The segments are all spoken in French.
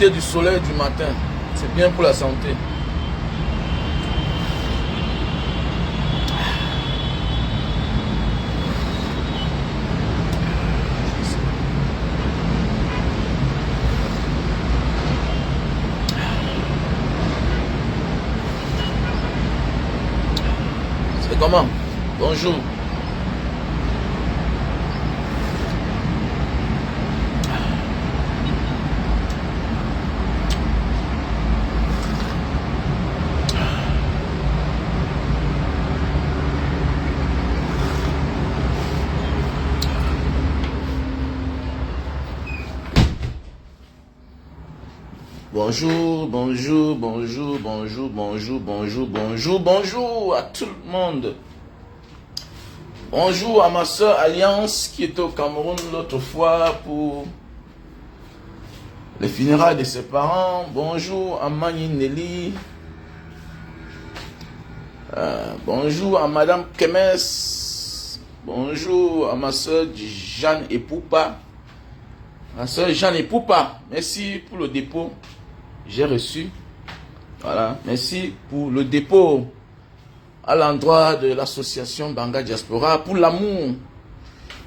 profiter du soleil du matin. C'est bien pour la santé. C'est comment? Bonjour. Bonjour, bonjour, bonjour, bonjour, bonjour, bonjour, bonjour, bonjour à tout le monde. Bonjour à ma soeur Alliance qui était au Cameroun l'autre fois pour les funérailles de ses parents. Bonjour à Mani Nelly. Bonjour à Madame Kemes. Bonjour à ma soeur Jeanne Epoupa. Ma soeur Jeanne Epoupa, merci pour le dépôt. J'ai reçu. Voilà, merci pour le dépôt à l'endroit de l'association Banga Diaspora, pour l'amour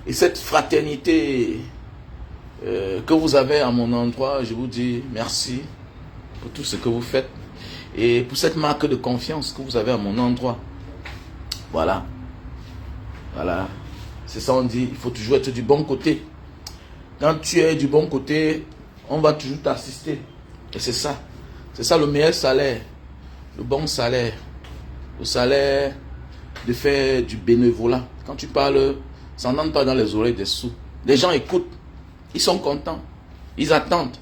et cette fraternité que vous avez à mon endroit. Je vous dis merci pour tout ce que vous faites et pour cette marque de confiance que vous avez à mon endroit. Voilà. Voilà. C'est ça, on dit, il faut toujours être du bon côté. Quand tu es du bon côté, on va toujours t'assister. Et c'est ça. C'est ça le meilleur salaire. Le bon salaire. Le salaire de faire du bénévolat. Quand tu parles, ça n'entre pas dans les oreilles des sous. Les gens écoutent. Ils sont contents. Ils attendent.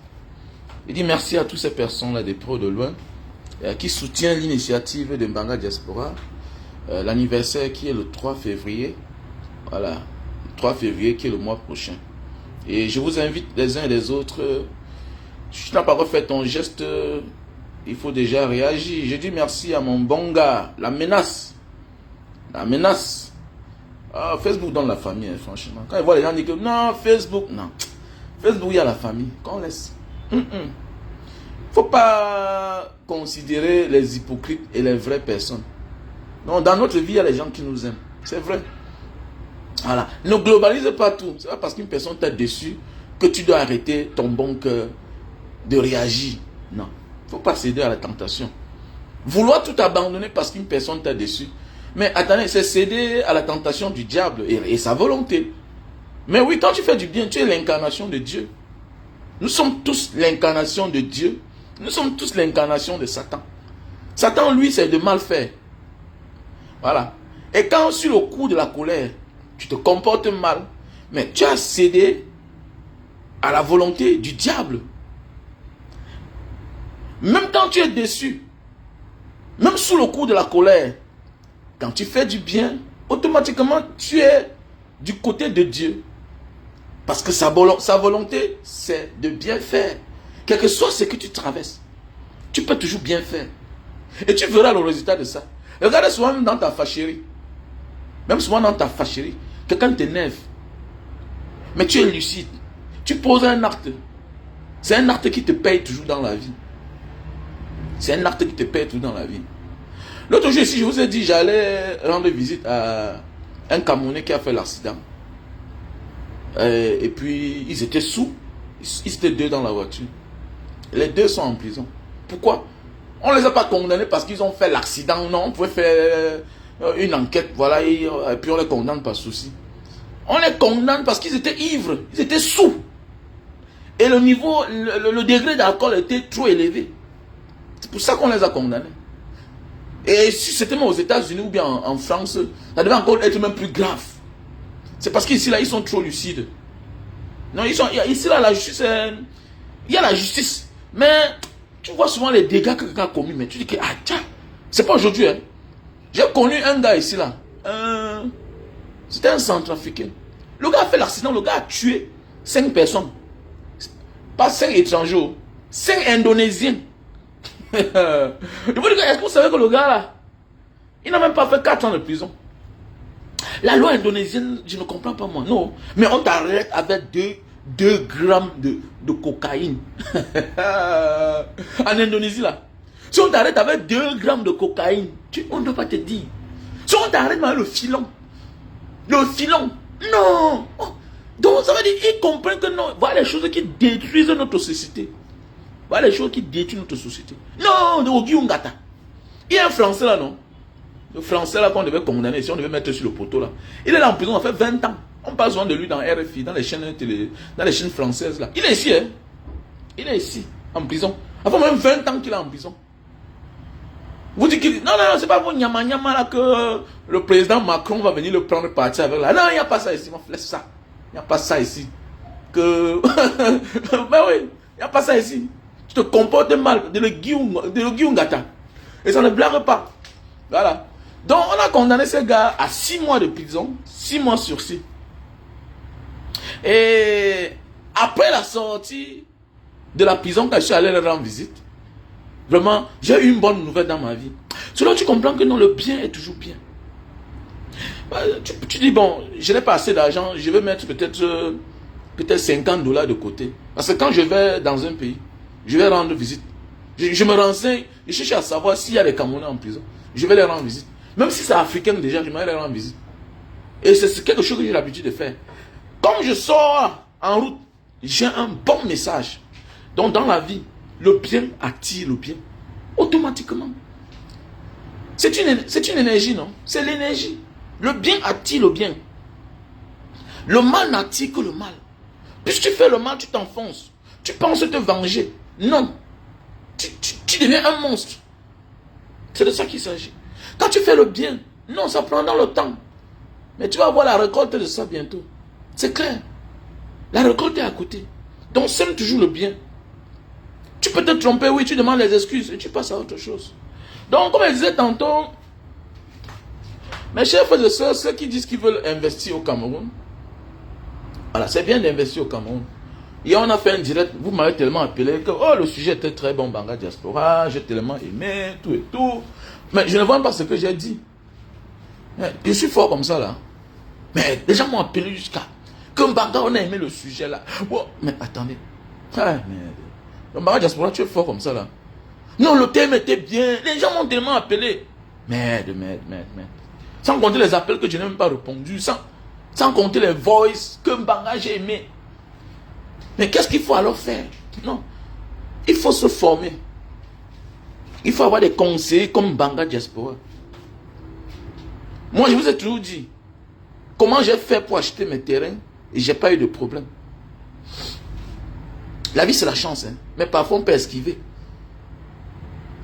Il dit merci à toutes ces personnes-là de près ou de loin qui soutiennent l'initiative de Banga Diaspora. L'anniversaire qui est le 3 février. Voilà. Le 3 février qui est le mois prochain. Et je vous invite les uns et les autres. Si tu n'as pas refait ton geste, il faut déjà réagir. Je dis merci à mon bon gars. La menace. La menace. Ah, Facebook dans la famille, hein, franchement. Quand ils voient les gens dire que non, Facebook, non. Facebook, il y a la famille. Qu'on laisse. Faut pas considérer les hypocrites et les vraies personnes. Non, dans notre vie, il y a les gens qui nous aiment. C'est vrai. Voilà. Ne globalise pas tout. C'est pas parce qu'une personne t'a déçu que tu dois arrêter ton bon cœur de réagir. Non. Il ne faut pas céder à la tentation. Vouloir tout abandonner parce qu'une personne t'a déçu. Mais attendez, c'est céder à la tentation du diable et sa volonté. Mais oui, quand tu fais du bien, tu es l'incarnation de Dieu. Nous sommes tous l'incarnation de Dieu. Nous sommes tous l'incarnation de Satan. Satan, lui, c'est de mal faire. Voilà. Et quand sur le coup de la colère, tu te comportes mal, mais tu as cédé à la volonté du diable. Même quand tu es déçu, même sous le coup de la colère, quand tu fais du bien, automatiquement tu es du côté de Dieu. Parce que sa volonté, c'est de bien faire. Quel que soit ce que tu traverses, tu peux toujours bien faire. Et tu verras le résultat de ça. Regarde souvent même dans ta fâcherie. Même souvent dans ta fâcherie, quelqu'un t'énerve. Mais tu es lucide. Tu poses un acte. C'est un acte qui te paye toujours dans la vie. C'est un acte qui te paye toujours dans la vie. L'autre jour ici, je vous ai dit, j'allais rendre visite à un Camerounais qui a fait l'accident. Et puis, ils étaient sous. Ils étaient deux dans la voiture. Les deux sont en prison. Pourquoi? On ne les a pas condamnés parce qu'ils ont fait l'accident. Non, on pouvait faire une enquête. Voilà, et puis on les condamne par souci. On les condamne parce qu'ils étaient ivres. Ils étaient sous. Et le niveau, le degré d'alcool était trop élevé. C'est pour ça qu'on les a condamnés. Et si c'était même aux États-Unis ou bien en France, ça devait encore être même plus grave. C'est parce qu'ici, là, ils sont trop lucides. Non, ici, là, la justice, il y a la justice. Mais tu vois souvent les dégâts que quelqu'un a commis. Mais tu dis que, ah, tiens, c'est pas aujourd'hui. Hein. J'ai connu un gars ici, là. C'était un centrafricain. Le gars a fait l'accident, le gars a tué 5 personnes. Pas 5 étrangers, 5 Indonésiens. Je vous dis, est-ce que vous savez que le gars, là, il n'a même pas fait 4 ans de prison. La loi indonésienne, je ne comprends pas moi. Non. Mais on t'arrête avec 2 grammes de cocaïne. En Indonésie, là. Si on t'arrête avec 2 grammes de cocaïne, on ne doit pas te dire. Si on t'arrête avec le filon. Non. Oh. Donc, ça veut dire qu'ils comprennent que non. Voilà les choses qui détruisent notre société. Voilà les choses qui détruisent notre société. Non, de Ogiungata. Il y a un Français là, non? Le Français là qu'on devait condamner, si on devait mettre sur le poteau là. Il est là en prison, on fait 20 ans. On parle souvent de lui dans RFI, dans les chaînes françaises là. Il est ici, hein? Il est ici, en prison. Avant même 20 ans qu'il est en prison. Vous dites qu'il... Non, c'est pas vous, nyama là, que le président Macron va venir le prendre parti avec là. Non, il n'y a pas ça ici, laisse ça. Il n'y a pas ça ici. Ben oui, il n'y a pas ça ici. Tu te comportes mal, de le Giungata. Et ça ne blague pas. Voilà. Donc, on a condamné ce gars à 6 mois de prison, 6 mois sursis. Et après la sortie de la prison, quand je suis allé leur rendre visite, vraiment, j'ai eu une bonne nouvelle dans ma vie. Selon tu comprends que non, le bien est toujours bien. Tu dis, bon, je n'ai pas assez d'argent, je vais mettre peut-être $50 de côté. Parce que quand je vais dans un pays, je vais rendre visite. Je me renseigne, je cherche à savoir s'il y a des Camerounais en prison. Je vais les rendre visite. Même si c'est africain déjà, je vais les rendre visite. Et c'est quelque chose que j'ai l'habitude de faire. Comme je sors en route, j'ai un bon message. Donc dans la vie, le bien attire le bien. Automatiquement. C'est une énergie, non? C'est l'énergie. Le bien attire le bien. Le mal n'attire que le mal. Puisque tu fais le mal, tu t'enfonces. Tu penses te venger. Non. Tu deviens un monstre. C'est de ça qu'il s'agit. Quand tu fais le bien, non, ça prend dans le temps. Mais tu vas voir la récolte de ça bientôt. C'est clair. La récolte est à côté. Donc sème toujours le bien. Tu peux te tromper, oui, tu demandes les excuses et tu passes à autre chose. Donc, comme je disais tantôt, mes chers frères et sœurs, ceux qui disent qu'ils veulent investir au Cameroun, voilà, c'est bien d'investir au Cameroun. Et on a fait un direct, vous m'avez tellement appelé que oh, le sujet était très bon, Banga Diaspora, j'ai tellement aimé, tout et tout. Mais je ne vois pas ce que j'ai dit. Je suis fort comme ça là. Mais les gens m'ont appelé jusqu'à que Banga, on a aimé le sujet là. Oh, mais attendez. Ah, mais Banga Diaspora, tu es fort comme ça là. Non, le thème était bien. Les gens m'ont tellement appelé. Merde. Sans compter les appels que je n'ai même pas répondu. Sans compter les voices que Banga j'ai aimé. Mais qu'est-ce qu'il faut alors faire? Non. Il faut se former. Il faut avoir des conseils comme Banga Diaspora. Moi, je vous ai toujours dit comment j'ai fait pour acheter mes terrains et j'ai pas eu de problème. La vie, c'est la chance. Hein? Mais parfois, on peut esquiver.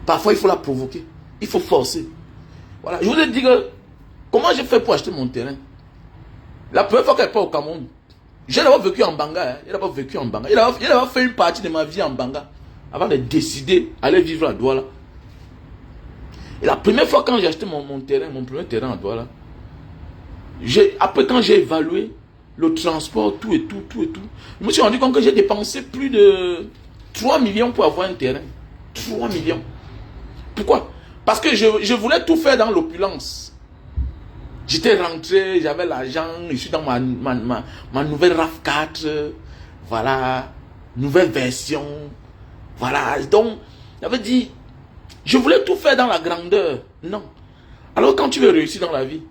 Parfois, il faut la provoquer. Il faut forcer. Voilà. Je vous ai dit que comment j'ai fait pour acheter mon terrain. La première fois qu'elle n'est pas au Cameroun, j'ai d'abord vécu en Banga. Hein. Il a d'abord vécu en Banga. Il a d'abord fait une partie de ma vie en Banga avant de décider d'aller vivre à Douala. Et la première fois quand j'ai acheté mon terrain, mon premier terrain à Douala, après quand j'ai évalué le transport, tout et tout, je me suis rendu compte que j'ai dépensé plus de 3 millions pour avoir un terrain. 3 millions. Pourquoi? Parce que je voulais tout faire dans l'opulence. J'étais rentré, j'avais l'argent, je suis dans ma nouvelle RAV4, voilà, nouvelle version, voilà. Donc, j'avais dit, je voulais tout faire dans la grandeur. Non. Alors quand tu veux réussir dans la vie,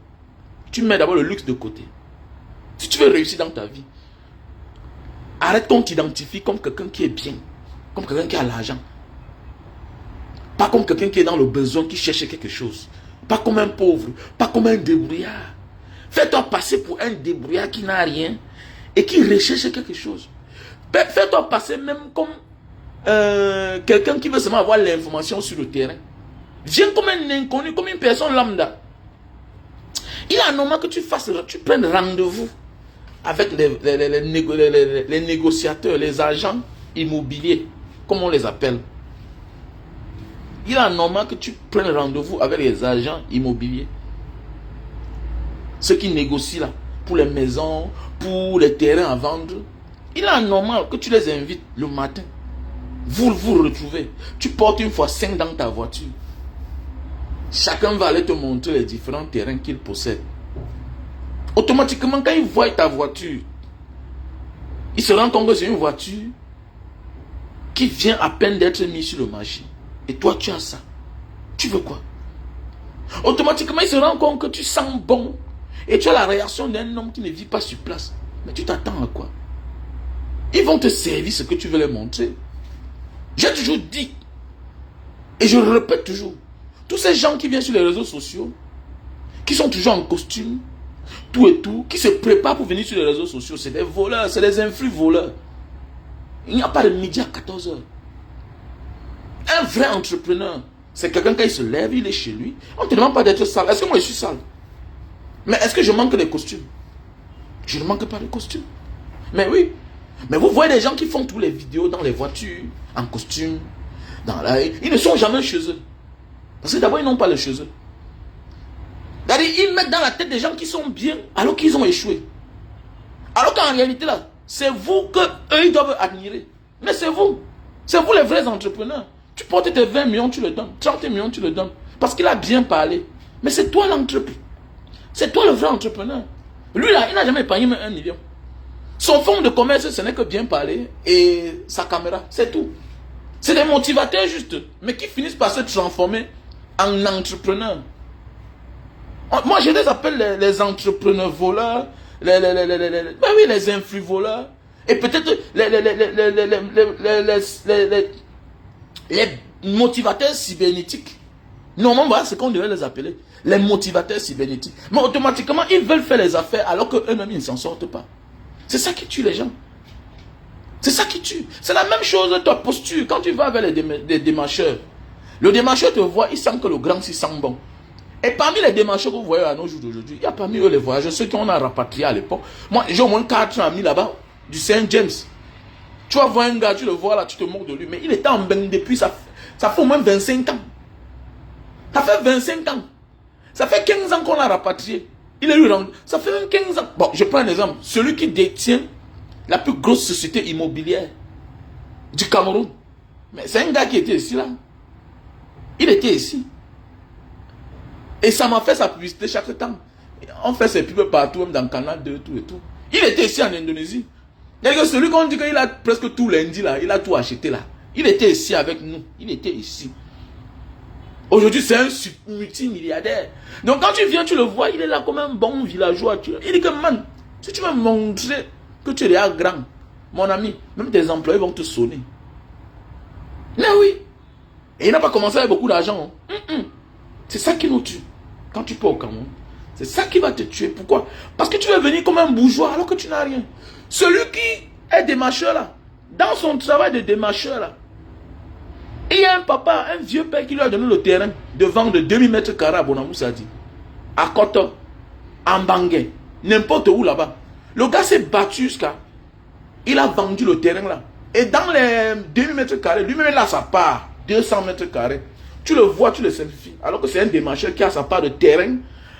tu mets d'abord le luxe de côté. Si tu veux réussir dans ta vie, arrête qu'on t'identifie comme quelqu'un qui est bien, comme quelqu'un qui a l'argent. Pas comme quelqu'un qui est dans le besoin, qui cherche quelque chose. Pas comme un pauvre, pas comme un débrouillard. Fais-toi passer pour un débrouillard qui n'a rien et qui recherche quelque chose. Fais-toi passer même comme quelqu'un qui veut seulement avoir l'information sur le terrain. Viens comme un inconnu, comme une personne lambda. Il est normal que tu prennes rendez-vous avec les négociateurs, les agents immobiliers, comme on les appelle. Il est normal que tu prennes rendez-vous avec les agents immobiliers. Ceux qui négocient là, pour les maisons, pour les terrains à vendre. Il est normal que tu les invites le matin. Vous retrouvez. Tu portes une fois 5 dans ta voiture. Chacun va aller te montrer les différents terrains qu'il possède. Automatiquement, quand il voit ta voiture, il se rend compte que c'est une voiture qui vient à peine d'être mise sur le marché. Et toi, tu as ça. Tu veux quoi? Automatiquement, il se rend compte que tu sens bon. Et tu as la réaction d'un homme qui ne vit pas sur place. Mais tu t'attends à quoi? Ils vont te servir ce que tu veux leur montrer. J'ai toujours dit, et je le répète toujours, tous ces gens qui viennent sur les réseaux sociaux, qui sont toujours en costume, tout et tout, qui se préparent pour venir sur les réseaux sociaux, c'est des voleurs, c'est des influx voleurs. Il n'y a pas de midi à 14 h. Un vrai entrepreneur, c'est quelqu'un quand il se lève, il est chez lui. On ne te demande pas d'être sale. Est-ce que moi je suis sale? Mais est-ce que je manque des costumes? Je ne manque pas de costumes. Mais oui. Mais vous voyez des gens qui font toutes les vidéos dans les voitures, en costume, ils ne sont jamais chez eux. Parce que d'abord, ils n'ont pas le chez eux. Ils mettent dans la tête des gens qui sont bien, alors qu'ils ont échoué. Alors qu'en réalité, là, c'est vous qu'eux, ils doivent admirer. Mais c'est vous. C'est vous les vrais entrepreneurs. Tu portes tes 20 millions, tu le donnes. 30 millions, tu le donnes. Parce qu'il a bien parlé. Mais c'est toi l'entrepreneur. C'est toi le vrai entrepreneur. Lui, là, il n'a jamais épargné même 1 million. Son fonds de commerce, ce n'est que bien parler et sa caméra. C'est tout. C'est des motivateurs juste. Mais qui finissent par se transformer en entrepreneurs. Moi, je les appelle les entrepreneurs voleurs. Les influx voleurs. Et peut-être les motivateurs cybernétiques. Normalement, voilà ce qu'on devrait les appeler. Les motivateurs cybernétiques. Mais automatiquement, ils veulent faire les affaires alors qu'eux-mêmes, ils ne s'en sortent pas. C'est ça qui tue les gens. C'est ça qui tue. C'est la même chose de ta posture. Quand tu vas vers les démarcheurs, le démarcheur te voit, il sent que le grand s'y sent bon. Et parmi les démarcheurs que vous voyez à nos jours d'aujourd'hui, il y a parmi eux les voyageurs, ceux qu'on a rapatriés à l'époque. Moi, j'ai au moins 4 amis là-bas, du Saint James. Tu vas voir un gars, tu le vois là, tu te moques de lui. Mais il était en bain depuis, ça fait au moins 25 ans. Ça fait 25 ans. Ça fait 15 ans qu'on l'a rapatrié. Il est eu rendu. Ça fait même 15 ans. Bon, je prends un exemple. Celui qui détient la plus grosse société immobilière du Cameroun. Mais c'est un gars qui était ici là. Il était ici. Et ça m'a fait sa publicité chaque temps. On fait ses pubs partout, même dans le canal 2, tout et tout. Il était ici en Indonésie. C'est-à-dire que celui qu'on dit qu'il a presque tout lundi là, il a tout acheté là. Il était ici avec nous. Il était ici. Aujourd'hui, c'est un multimilliardaire. Donc, quand tu viens, tu le vois, il est là comme un bon villageois. Il dit que, man, si tu veux montrer que tu es déjà grand, mon ami, même tes employés vont te sonner. Mais oui. Et il n'a pas commencé avec beaucoup d'argent. C'est ça qui nous tue. Quand tu pars au Cameroun, c'est ça qui va te tuer. Pourquoi? Parce que tu veux venir comme un bourgeois alors que tu n'as rien. Celui qui est démarcheur là, dans son travail de démarcheur là, il y a un papa, un vieux père qui lui a donné le terrain de vendre 2000 mètres carrés à Bonamoussadi, à Koto, en Bangé, n'importe où là-bas. Le gars s'est battu jusqu'à. Il a vendu le terrain là. Et dans les 2000 mètres carrés, lui-même il a sa part, 200 mètres carrés. Tu le vois, tu le simplifies. Alors que c'est un démarcheur qui a sa part de terrain,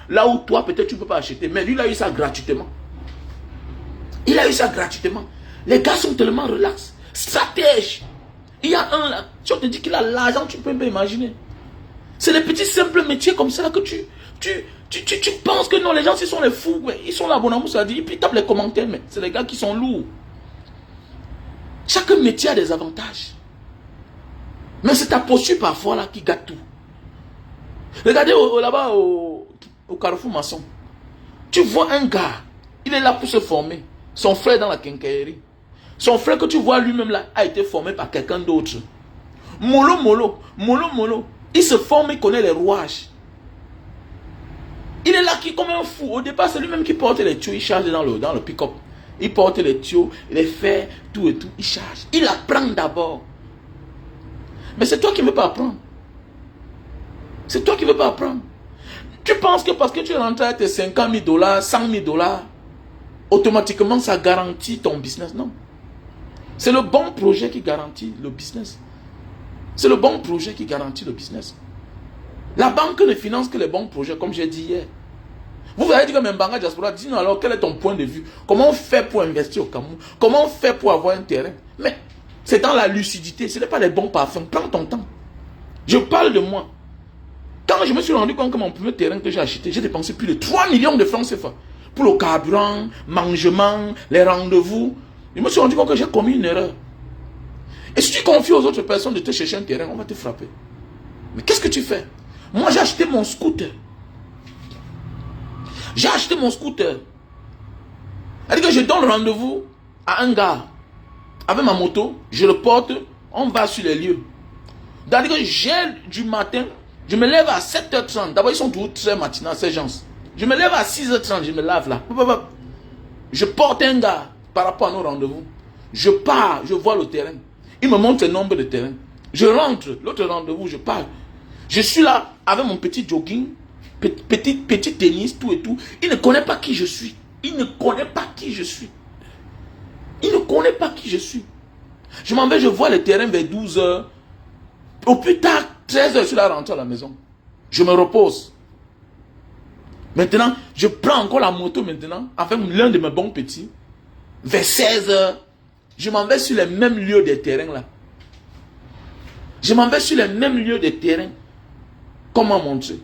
là où toi peut-être tu ne peux pas acheter. Mais lui, il a eu ça gratuitement. Il a eu ça gratuitement. Les gars sont tellement relax, stratèges. Il y a un là, si on te dit qu'il a l'argent, tu peux même imaginer. C'est des petits simples métiers comme ça que tu penses que non, les gens, ils sont les fous. Ouais. Ils sont là, Bonamou, ça dit, et puis ils tapent les commentaires, mais c'est les gars qui sont lourds. Chaque métier a des avantages. Mais c'est ta posture parfois là qui gâte tout. Regardez là-bas au Carrefour Maçon. Tu vois un gars, il est là pour se former. Son frère dans la quincaillerie. Son frère que tu vois lui-même là a été formé par quelqu'un d'autre. Molo. Il se forme, il connaît les rouages. Il est là qui comme un fou. Au départ, c'est lui-même qui porte les tuyaux, il charge dans le pick-up. Il porte les tuyaux, les fers, tout et tout, il charge. Il apprend d'abord. Mais c'est toi qui ne veux pas apprendre. C'est toi qui ne veux pas apprendre. Tu penses que parce que tu es rentré avec tes 50 000 $, 100 000 $, automatiquement ça garantit ton business. Non. C'est le bon projet qui garantit le business. C'est le bon projet qui garantit le business. La banque ne finance que les bons projets, comme j'ai dit hier. Vous avez dit que Mbanga Diaspora, dis-nous alors quel est ton point de vue? Comment on fait pour investir au Cameroun? Comment on fait pour avoir un terrain? Mais c'est dans la lucidité, ce n'est pas les bons parfums. Prends ton temps. Je parle de moi. Quand je me suis rendu compte que mon premier terrain que j'ai acheté, j'ai dépensé plus de 3 millions de francs CFA. Pour le carburant, mangement, les rendez-vous. Je me suis rendu compte que j'ai commis une erreur. Et si tu confies aux autres personnes de te chercher un terrain, on va te frapper. Mais qu'est-ce que tu fais? Moi, j'ai acheté mon scooter. J'ai acheté mon scooter. C'est-à-dire que je donne rendez-vous à un gars. Avec ma moto, je le porte, on va sur les lieux. C'est-à-dire que j'ai du matin, je me lève à 7h30. D'abord, ils sont toujours très matinaux, ces gens. Je me lève à 6h30, je me lave là. Je porte un gars par rapport à nos rendez-vous. Je pars, je vois le terrain. Il me montre le nombre de terrains. Je rentre, l'autre rendez-vous, je pars. Je suis là avec mon petit jogging, petit tennis, tout et tout. Il ne connaît pas qui je suis. Il ne connaît pas qui je suis. Il ne connaît pas qui je suis. Je m'en vais, je vois le terrain vers 12h. Au plus tard, 13h, je suis là rentré à la maison. Je me repose. Maintenant, je prends encore la moto maintenant, avec l'un de mes bons petits. Vers 16h, je m'en vais sur les mêmes lieux des terrains là. Je m'en vais sur les mêmes lieux des terrains. Comment montrer?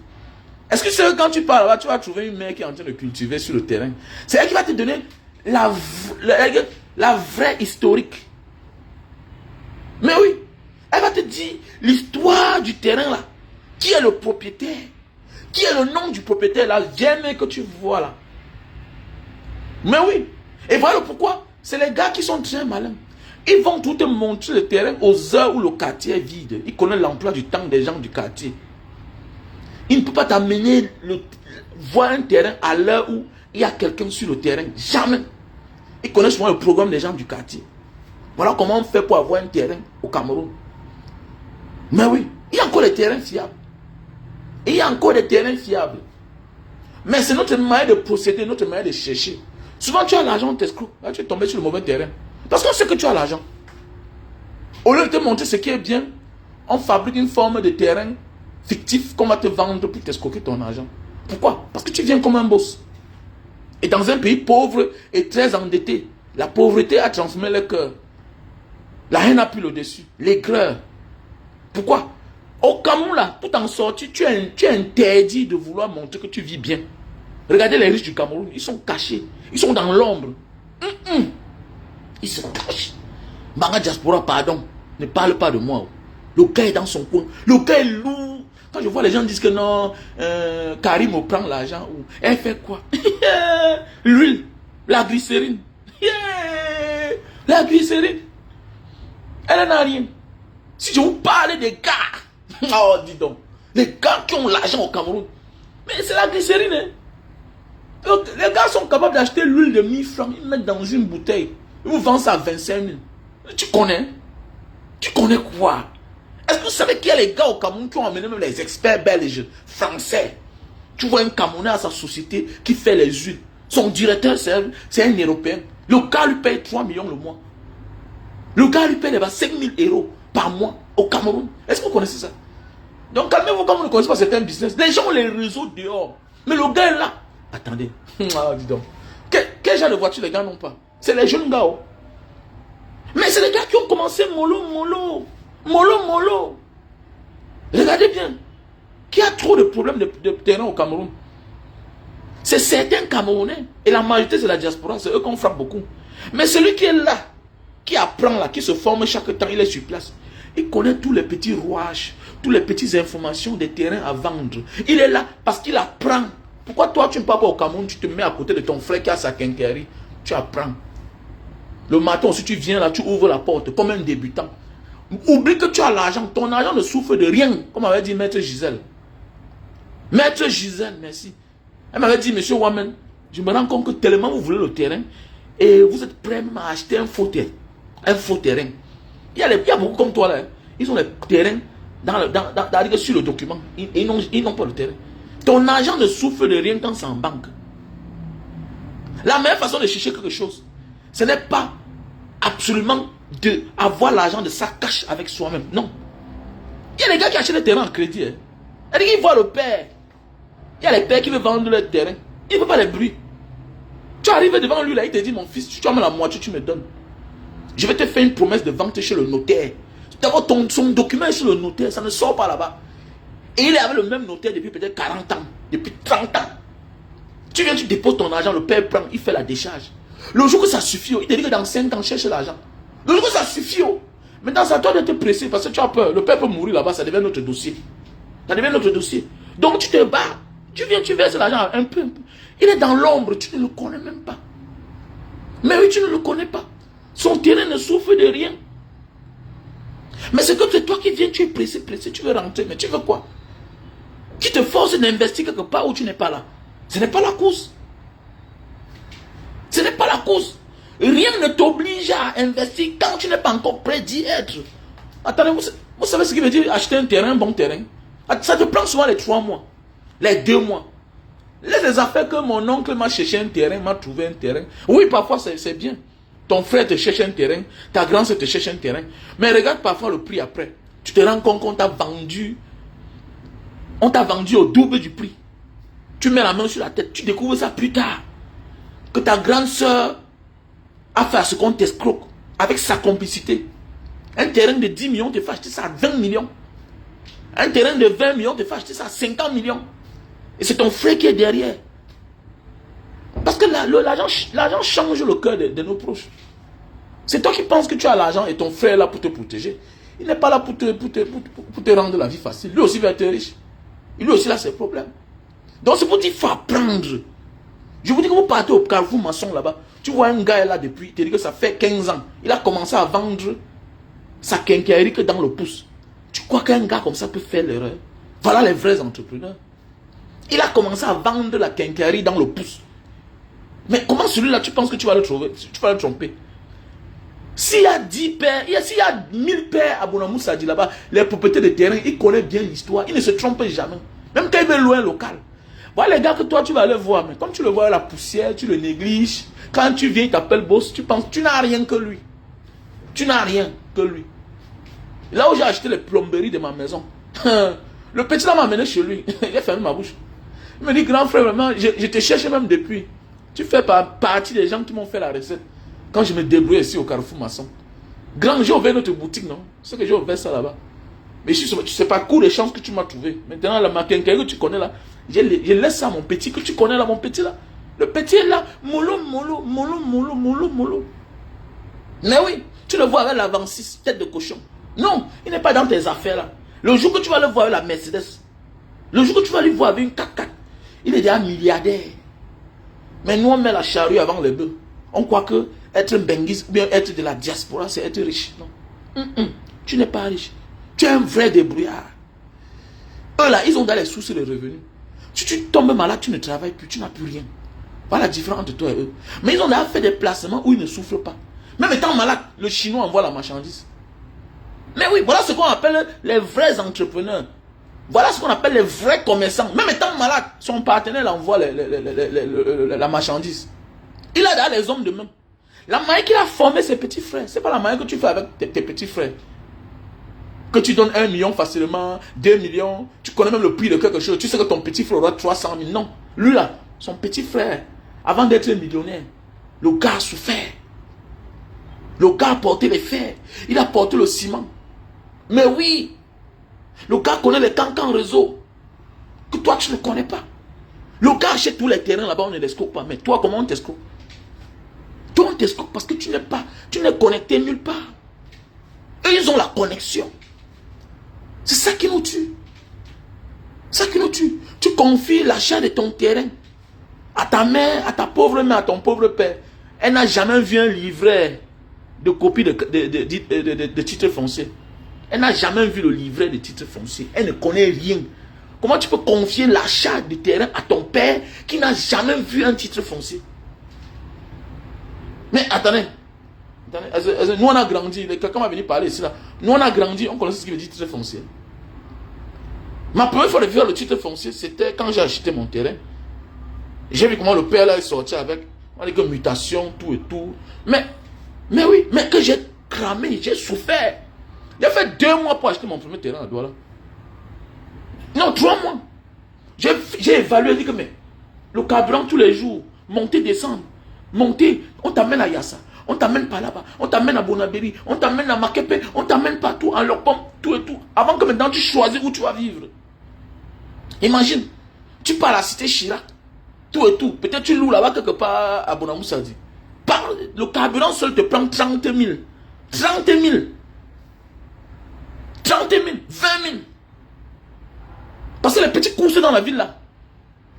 Est-ce que c'est quand tu pars là-bas, tu vas trouver une mère qui est en train de cultiver sur le terrain? C'est elle qui va te donner la vraie historique. Mais oui, elle va te dire l'histoire du terrain là. Qui est le propriétaire? Qui est le nom du propriétaire là? J'aime que tu vois là. Mais oui. Et voilà pourquoi. C'est les gars qui sont très malins. Ils vont tout te montrer le terrain aux heures où le quartier est vide. Ils connaissent l'emploi du temps des gens du quartier. Il ne peut pas t'amener voir un terrain à l'heure où il y a quelqu'un sur le terrain. Jamais. Ils connaissent souvent le programme des gens du quartier. Voilà comment on fait pour avoir un terrain au Cameroun. Mais oui, il y a encore des terrains fiables. Il y a encore des terrains fiables. Mais c'est notre manière de procéder, notre manière de chercher. Souvent tu as l'argent, on t'escroque. Là tu es tombé sur le mauvais terrain. Parce qu'on sait que tu as l'argent. Au lieu de te montrer ce qui est bien, on fabrique une forme de terrain fictif qu'on va te vendre pour t'escroquer ton argent. Pourquoi? Parce que tu viens comme un boss. Et dans un pays pauvre et très endetté, la pauvreté a transmis le cœur. La haine a pris le dessus. L'aigreur. Pourquoi? Au Cameroun, là, pour t'en sortir, tu es interdit de vouloir montrer que tu vis bien. Regardez les riches du Cameroun, ils sont cachés. Ils sont dans l'ombre. Ils se cachent. Manga Diaspora, pardon, ne parle pas de moi. Le gars est dans son coin. Le gars est lourd. Quand je vois les gens dire que non, Karim me prend l'argent. Elle fait quoi? L'huile, la glycérine. La glycérine. Elle n'a rien. Si je vous parle des gars, oh dis donc, les gars qui ont l'argent au Cameroun, mais c'est la glycérine. Hein? Donc, les gars sont capables d'acheter l'huile de 1000 francs, ils mettent dans une bouteille, ils vous vendent ça à 25 000. Tu connais? Tu connais quoi? Est-ce que vous savez qu'il y a les gars au Cameroun qui ont amené même les experts belges, français? Tu vois un Camerounais à sa société qui fait les huiles. Son directeur, c'est un Européen. Le gars lui paye 3 millions le mois. Le gars lui paye les 5 000 € par mois au Cameroun. Est-ce que vous connaissez ça? Donc calmez-vous quand vous ne connaissez pas certains business. Les gens ont les réseaux dehors. Mais le gars est là. Attendez. Ah, dis donc. Quel genre de voiture les gars n'ont pas? C'est les jeunes gars. Oh. Mais c'est les gars qui ont commencé mollo. Regardez bien. Qui a trop de problèmes de terrain au Cameroun? C'est certains Camerounais. Et la majorité c'est la diaspora. C'est eux qu'on frappe beaucoup. Mais celui qui est là, qui apprend là, qui se forme chaque temps, il est sur place. Il connaît tous les petits rouages, toutes les petites informations des terrains à vendre. Il est là parce qu'il apprend. Pourquoi toi tu ne pars pas au Cameroun, tu te mets à côté de ton frère qui a sa quincaillerie, tu apprends. Le matin aussi tu viens là, tu ouvres la porte comme un débutant. Oublie que tu as l'argent, ton argent ne souffre de rien, comme avait dit Maître Gisèle. Maître Gisèle, merci. Elle m'avait dit, monsieur Wamen, je me rends compte que tellement vous voulez le terrain et vous êtes prêt à acheter un faux terrain. Il y a beaucoup comme toi là. Ils ont les terrains sur le document. Ils n'ont pas le terrain. Ton argent ne souffre de rien quand c'est en banque. La meilleure façon de chercher quelque chose, ce n'est pas absolument d'avoir l'argent de sa cash avec soi-même. Non. Il y a des gars qui achètent des terrains en crédit. Hein. Ils voient le père. Il y a les pères qui veulent vendre leur terrain. Il ne veut pas les bruits. Tu arrives devant lui là, il te dit, mon fils, tu as la moitié, tu me donnes. Je vais te faire une promesse de vente chez le notaire. D'abord, son document est chez le notaire, ça ne sort pas là-bas. Et il est avec le même notaire depuis peut-être 40 ans, depuis 30 ans. Tu viens, tu déposes ton argent, le père prend, il fait la décharge. Le jour que ça suffit, il te dit que dans 5 ans, cherche l'argent. Le jour que ça suffit, maintenant c'est à toi de te presser parce que tu as peur. Le peuple peut mourir là-bas, ça devient notre dossier. Ça devient notre dossier. Donc tu te bats, tu viens, tu verses l'argent un peu. Il est dans l'ombre, tu ne le connais même pas. Mais oui, tu ne le connais pas. Son terrain ne souffre de rien. Mais c'est comme c'est toi qui viens, tu es pressé, tu veux rentrer, mais tu veux quoi? Qui te force d'investir quelque part où tu n'es pas là? Ce n'est pas la cause. Ce n'est pas la cause. Rien ne t'oblige à investir quand tu n'es pas encore prêt d'y être. Attendez, vous savez ce qui veut dire acheter un terrain, un bon terrain? Ça te prend souvent les 3 mois, les 2 mois. Les affaires que mon oncle m'a cherché un terrain, m'a trouvé un terrain. Oui, parfois c'est bien. Ton frère te cherche un terrain, ta grand-sœur te cherche un terrain. Mais regarde parfois le prix après. Tu te rends compte qu'on t'a vendu. On t'a vendu au double du prix. Tu mets la main sur la tête, tu découvres ça plus tard. Que ta grande sœur a fait ce qu'on t'escroque avec sa complicité. Un terrain de 10 millions, te fait acheter ça à 20 millions. Un terrain de 20 millions, te fait acheter ça à 50 millions. Et c'est ton frère qui est derrière. Parce que l'argent change le cœur de nos proches. C'est toi qui penses que tu as l'argent et ton frère est là pour te protéger. Il n'est pas là pour te rendre la vie facile. Lui aussi va être riche. Lui aussi a ses problèmes. Donc c'est pour dire qu'il faut apprendre. Je vous dis que vous partez au Carrefour Maçon là-bas. Tu vois un gars là depuis, il te dit que ça fait 15 ans. Il a commencé à vendre sa quincaillerie que dans le pouce. Tu crois qu'un gars comme ça peut faire l'erreur? Voilà les vrais entrepreneurs. Il a commencé à vendre la quincaillerie dans le pouce. Mais comment celui-là, tu penses que tu vas le trouver? Tu vas le tromper? S'il y a 10 pères, s'il y a 1000 pères à Bonamoussa dit là-bas, les propriétaires de terrain, il connaît bien l'histoire. Il ne se trompe jamais. Même quand il veut louer un local. Voilà les gars que toi, tu vas aller voir. Mais comme tu le vois à la poussière, tu le négliges. Quand tu viens, il t'appelle boss, tu penses, tu n'as rien que lui. Tu n'as rien que lui. Là où j'ai acheté les plomberies de ma maison, le petit là m'a amené chez lui. Il a fermé ma bouche. Il me dit, grand frère, vraiment, je te cherche même depuis. Tu fais partie des gens qui m'ont fait la recette. Quand je me débrouille ici au Carrefour Maçon. Grand, j'ai ouvert notre boutique, non? C'est que j'ai ouvert ça là-bas. Mais tu sais pas, cours les chances que tu m'as trouvé. Maintenant, la quincaillerie que tu connais là, je laisse ça à mon petit que tu connais là, mon petit là. Le petit est là, mollo. Mais oui, tu le vois avec la 26, tête de cochon. Non, il n'est pas dans tes affaires là. Le jour que tu vas le voir avec la Mercedes, le jour que tu vas le voir avec une 4x4, il est déjà milliardaire. Mais nous, on met la charrue avant les bœufs. On croit que être un benguis ou bien être de la diaspora, c'est être riche. Non. Tu n'es pas riche. Tu es un vrai débrouillard. Eux là, ils ont dans les soucis de revenus. Si tu tombes malade, tu ne travailles plus, tu n'as plus rien. Voilà la différence entre toi et eux. Mais ils ont déjà fait des placements où ils ne souffrent pas. Même étant malade, le Chinois envoie la marchandise. Mais oui, voilà ce qu'on appelle les vrais entrepreneurs. Voilà ce qu'on appelle les vrais commerçants. Même étant malade, son partenaire envoie la marchandise. Il a d'ailleurs les hommes de même. La manière qu'il a formé ses petits frères, c'est pas la manière que tu fais avec tes petits frères. Que tu donnes 1 million facilement, 2 millions, tu connais même le prix de quelque chose, tu sais que ton petit frère aura 300 000. Non, lui là, son petit frère, avant d'être millionnaire, le gars a souffert. Le gars a porté les fers, il a porté le ciment. Mais oui, le gars connaît les cancans réseau, que toi tu ne connais pas. Le gars achète tous les terrains là-bas, on ne l'escroque pas. Mais toi, comment on t'escroque? Toi, on t'escroque parce que tu n'es connecté nulle part. Eux, ils ont la connexion. C'est ça qui nous tue. C'est ça qui nous tue. Tu confies l'achat de ton terrain à ta mère, à ta pauvre mère, à ton pauvre père. Elle n'a jamais vu un livret de copie de titre foncier. Elle n'a jamais vu le livret de titre foncier. Elle ne connaît rien. Comment tu peux confier l'achat du terrain à ton père qui n'a jamais vu un titre foncier? Mais attendez. Nous on a grandi, quelqu'un va venir parler ici là. Nous on a grandi, on connaissait ce qui veut dire titre foncier. Ma première fois de voir le titre foncier, c'était quand j'ai acheté mon terrain. J'ai vu comment le père là est sorti avec, on dit que mutation, tout et tout. Mais oui, mais que j'ai cramé, j'ai souffert. J'ai fait 2 mois pour acheter mon premier terrain à Douala. Non, 3 mois. J'ai évalué, dit que mais le carburant tous les jours, monter, descendre, monter, on t'amène à Yassa, on t'amène pas là-bas, on t'amène à Bonabéry, on t'amène à Makepe, on t'amène partout, en Lopom, tout et tout. Avant que maintenant tu choisis où tu vas vivre. Imagine, tu pars à la cité Chirac, tout et tout. Peut-être tu loues là-bas quelque part à Bonamoussadi. Le carburant seul te prend 30 000. 30 000. 30 000. 20 000. Parce que les petites courses dans la ville là,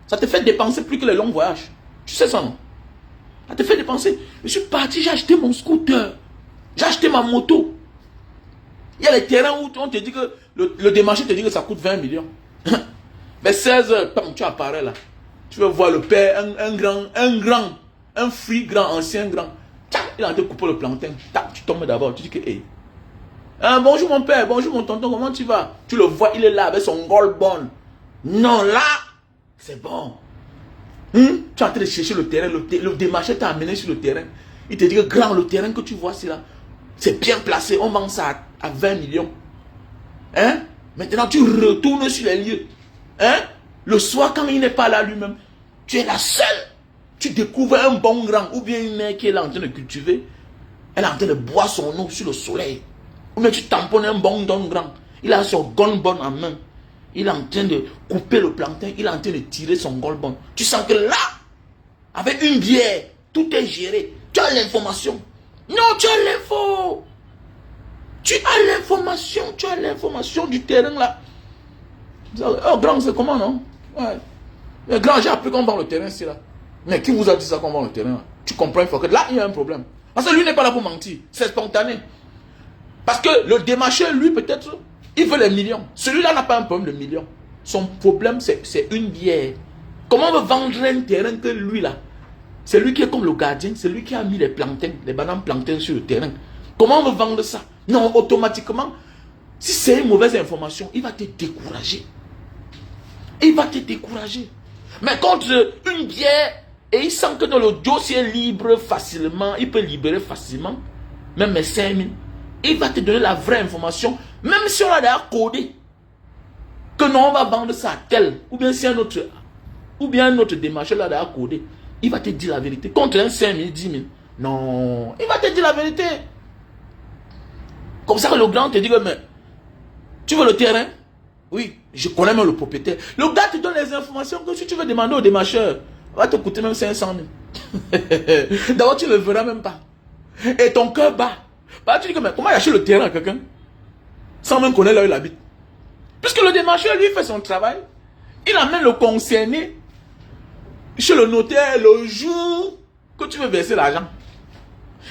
ça te fait dépenser plus que les longs voyages. Tu sais ça, non? Ça te fait dépenser. Je suis parti, j'ai acheté mon scooter. J'ai acheté ma moto. Il y a les terrains où on te dit que le démarché te dit que ça coûte 20 millions. Mais 16 heures, tu apparais là. Tu veux voir le père, un free grand, ancien grand. Il a en train de couper le plantain. Tu tombes d'abord. Tu dis que, hey. Bonjour mon père, bonjour mon tonton, comment tu vas? Tu le vois, il est là avec son gold. Non, là, c'est bon. Tu es en train de chercher le terrain, le démarché t'a amené sur le terrain. Il te dit que grand, le terrain que tu vois, c'est là. C'est bien placé, on vend ça à 20 millions. Hein? Maintenant, tu retournes sur les lieux. Hein? Le soir, quand il n'est pas là lui-même, tu es la seule. Tu découvres un bon grand, ou bien une mère qui est là en train de cultiver. Elle est en train de boire son eau sur le soleil. Ou bien tu tamponnes un bon grand. Il a son gold en main. Il est en train de couper le plantain. Il est en train de tirer son gold. Tu sens que là, avec une bière, tout est géré. Tu as l'information. Non, tu as l'info. Tu as l'information du terrain là. Oh, grand, c'est comment, non? Ouais. Mais grand, j'ai appris qu'on vend le terrain, c'est là. Mais qui vous a dit ça qu'on vend le terrain là? Tu comprends, il faut que là, il y a un problème. Parce que lui n'est pas là pour mentir. C'est spontané. Parce que le démarcheur, lui, peut-être, il veut les millions. Celui-là n'a pas un problème de millions. Son problème, c'est une bière. Comment on veut vendre un terrain que lui, là? C'est lui qui est comme le gardien. C'est lui qui a mis les plantains, les bananes plantains sur le terrain. Comment on veut vendre ça? Non, automatiquement, si c'est une mauvaise information, il va te décourager. Il va te décourager. Mais contre une bière, et il sent que dans le dossier est libre facilement, il peut libérer facilement, même les 5 000. Il va te donner la vraie information, même si on a déjà codé, que non, on va vendre ça à tel, ou bien si un autre démarcheur l'a déjà codé, il va te dire la vérité. Contre un 5 000, 10 000, non, il va te dire la vérité. Comme ça que le grand te dit que, mais, tu veux le terrain? Oui, je connais même le propriétaire. Le gars te donne les informations que si tu veux demander au démarcheur, va te coûter même 500 000. D'abord, tu ne le verras même pas. Et ton cœur bat. Bah, tu dis que, mais comment acheter le terrain à quelqu'un sans même connaître là où il habite? Puisque le démarcheur, lui, fait son travail. Il amène le concerné chez le notaire le jour que tu veux verser l'argent.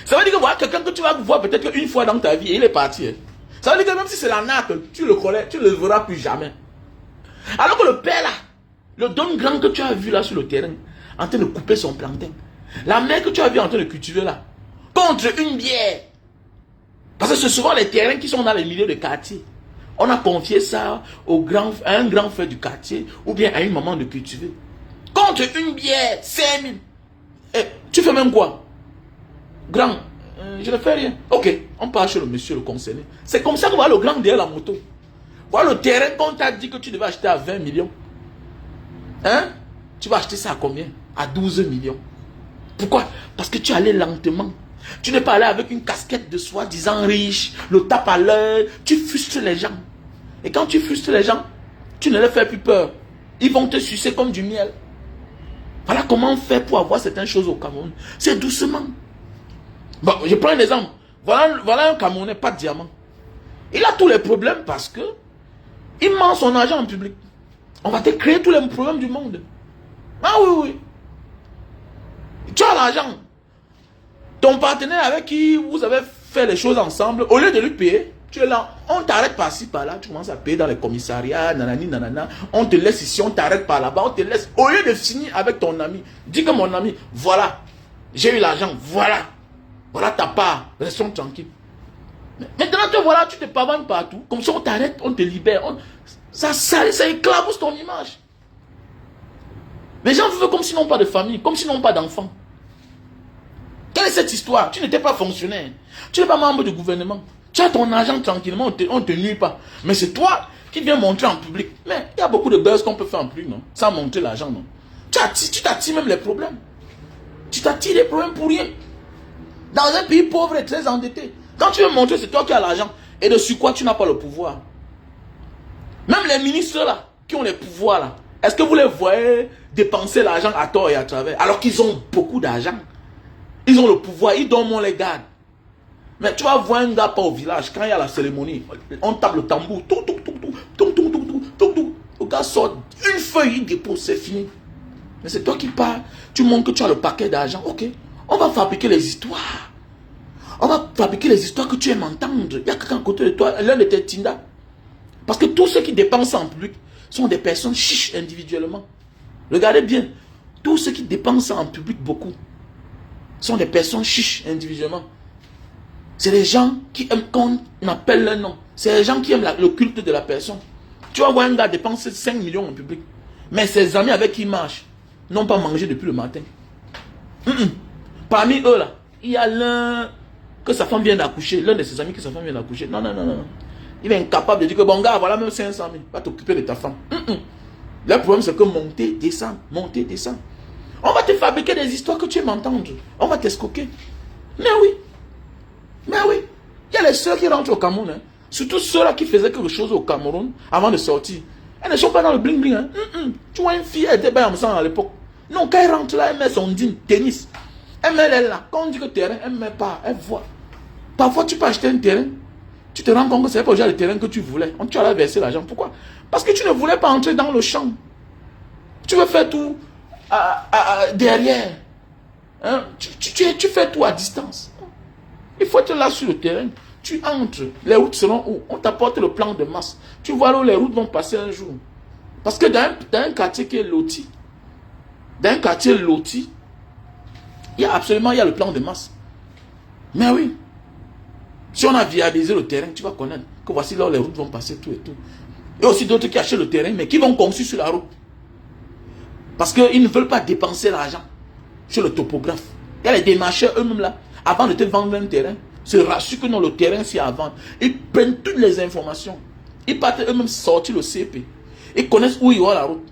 Ça veut dire que voilà quelqu'un que tu vas voir peut-être une fois dans ta vie et il est parti. Ça veut dire que même si c'est la natte, tu le connais, tu ne le verras plus jamais. Alors que le père là, le don grand que tu as vu là sur le terrain, en train de couper son plantain, la mère que tu as vu en train de cultiver là, contre une bière. Parce que c'est souvent les terrains qui sont dans les milieux de quartier. On a confié ça à un grand frère du quartier ou bien à une maman de cultiver. Contre une bière, 5 000. Eh, tu fais même quoi? Grand, je ne fais rien. Ok, on part chez le monsieur le concerné. C'est comme ça que voilà le grand derrière la moto. Voilà le terrain qu'on t'a dit que tu devais acheter à 20 millions. Hein? Tu vas acheter ça à combien? À 12 millions. Pourquoi? Parce que tu es allé lentement. Tu n'es pas allé avec une casquette de soi-disant riche, le tape à l'œil. Tu frustres les gens. Et quand tu frustres les gens, tu ne leur fais plus peur. Ils vont te sucer comme du miel. Voilà comment on fait pour avoir certaines choses au Cameroun. C'est doucement. Bon, je prends un exemple. Voilà un Camerounais, pas de diamant. Il a tous les problèmes parce que il ment son argent en public. On va te créer tous les problèmes du monde. Ah oui, oui. Tu as l'argent. Ton partenaire avec qui vous avez fait les choses ensemble, au lieu de lui payer, tu es là, on t'arrête par-ci, par-là, tu commences à payer dans les commissariats, nanani, nanana, on te laisse ici, on t'arrête par là-bas, on te laisse, au lieu de finir avec ton ami, dis que mon ami, voilà, j'ai eu l'argent, voilà ta part, restons tranquilles. Maintenant, te voilà, tu te pavanes partout, comme ça on t'arrête, on te libère, ça éclabousse ton image. Les gens vivent comme s'ils n'ont pas de famille, comme s'ils n'ont pas d'enfants. Quelle est cette histoire? Tu n'étais pas fonctionnaire. Tu n'es pas membre du gouvernement. Tu as ton argent tranquillement, on ne te nuit pas. Mais c'est toi qui viens montrer en public. Mais il y a beaucoup de buzz qu'on peut faire en public, non? Sans montrer l'argent, non? Tu t'attires même les problèmes. Tu t'attires les problèmes pour rien. Dans un pays pauvre et très endetté. Quand tu veux montrer, c'est toi qui as l'argent. Et dessus quoi tu n'as pas le pouvoir. Même les ministres là, qui ont les pouvoirs là, est-ce que vous les voyez dépenser l'argent à tort et à travers, alors qu'ils ont beaucoup d'argent? Ils ont le pouvoir, ils dorment, on les garde. Mais tu vas voir un gars pas au village, quand il y a la cérémonie, on tape le tambour, tout, tout, tout, tout, tout, tout, tout, tout, tout, tout. Le gars sort une feuille, il dépose, c'est fini. Mais c'est toi qui parles, tu montres que tu as le paquet d'argent, ok. On va fabriquer les histoires. On va fabriquer les histoires que tu aimes entendre. Il y a quelqu'un à côté de toi, l'un de tes tindas. Parce que tous ceux qui dépensent en public sont des personnes chiches individuellement. Regardez bien, tous ceux qui dépensent en public beaucoup sont des personnes chiches individuellement. C'est les gens qui aiment qu'on appelle leur nom. C'est les gens qui aiment le culte de la personne. Tu vas voir un gars dépenser 5 millions en public. Mais ses amis avec qui il marche n'ont pas mangé depuis le matin. Parmi eux là, il y a l'un que sa femme vient d'accoucher. L'un de ses amis que sa femme vient d'accoucher. Non, non, non, non. Il est incapable de dire que bon gars, voilà même 500 000. Va t'occuper de ta femme. Le problème c'est que monter, descendre, monter, descendre. On va te fabriquer des histoires que tu aimes entendre. On va t'escoquer. Mais oui. Mais oui. Il y a les soeurs qui rentrent au Cameroun. Hein. Surtout ceux-là qui faisaient quelque chose au Cameroun avant de sortir. Elles ne sont pas dans le bling bling. Hein. Tu vois une fille, elle était bien ensemble à l'époque. Non, quand elle rentre là, elle met son jean, tennis. Elle met elle là. Quand on dit que terrain, elle ne met pas. Elle voit. Parfois, tu peux acheter un terrain. Tu te rends compte que ce n'est pas déjà le terrain que tu voulais. Tu as versé l'argent. Pourquoi? Parce que tu ne voulais pas entrer dans le champ. Tu veux faire tout derrière. Hein? Tu fais tout à distance. Il faut être là sur le terrain. Tu entres. Les routes seront où? On t'apporte le plan de masse. Tu vois là où les routes vont passer un jour. Parce que dans un quartier qui est loti, il y a le plan de masse. Mais oui. Si on a viabilisé le terrain, tu vas connaître que voici là où les routes vont passer, tout et tout. Et aussi d'autres qui achètent le terrain, mais qui vont construire sur la route. Parce qu'ils ne veulent pas dépenser l'argent sur le topographe. Il y a les démarcheurs eux-mêmes là, avant de te vendre un terrain, se rassurent que non, le terrain c'est à vendre. Ils prennent toutes les informations. Ils partent eux-mêmes sortir le CP. Ils connaissent où il y aura la route.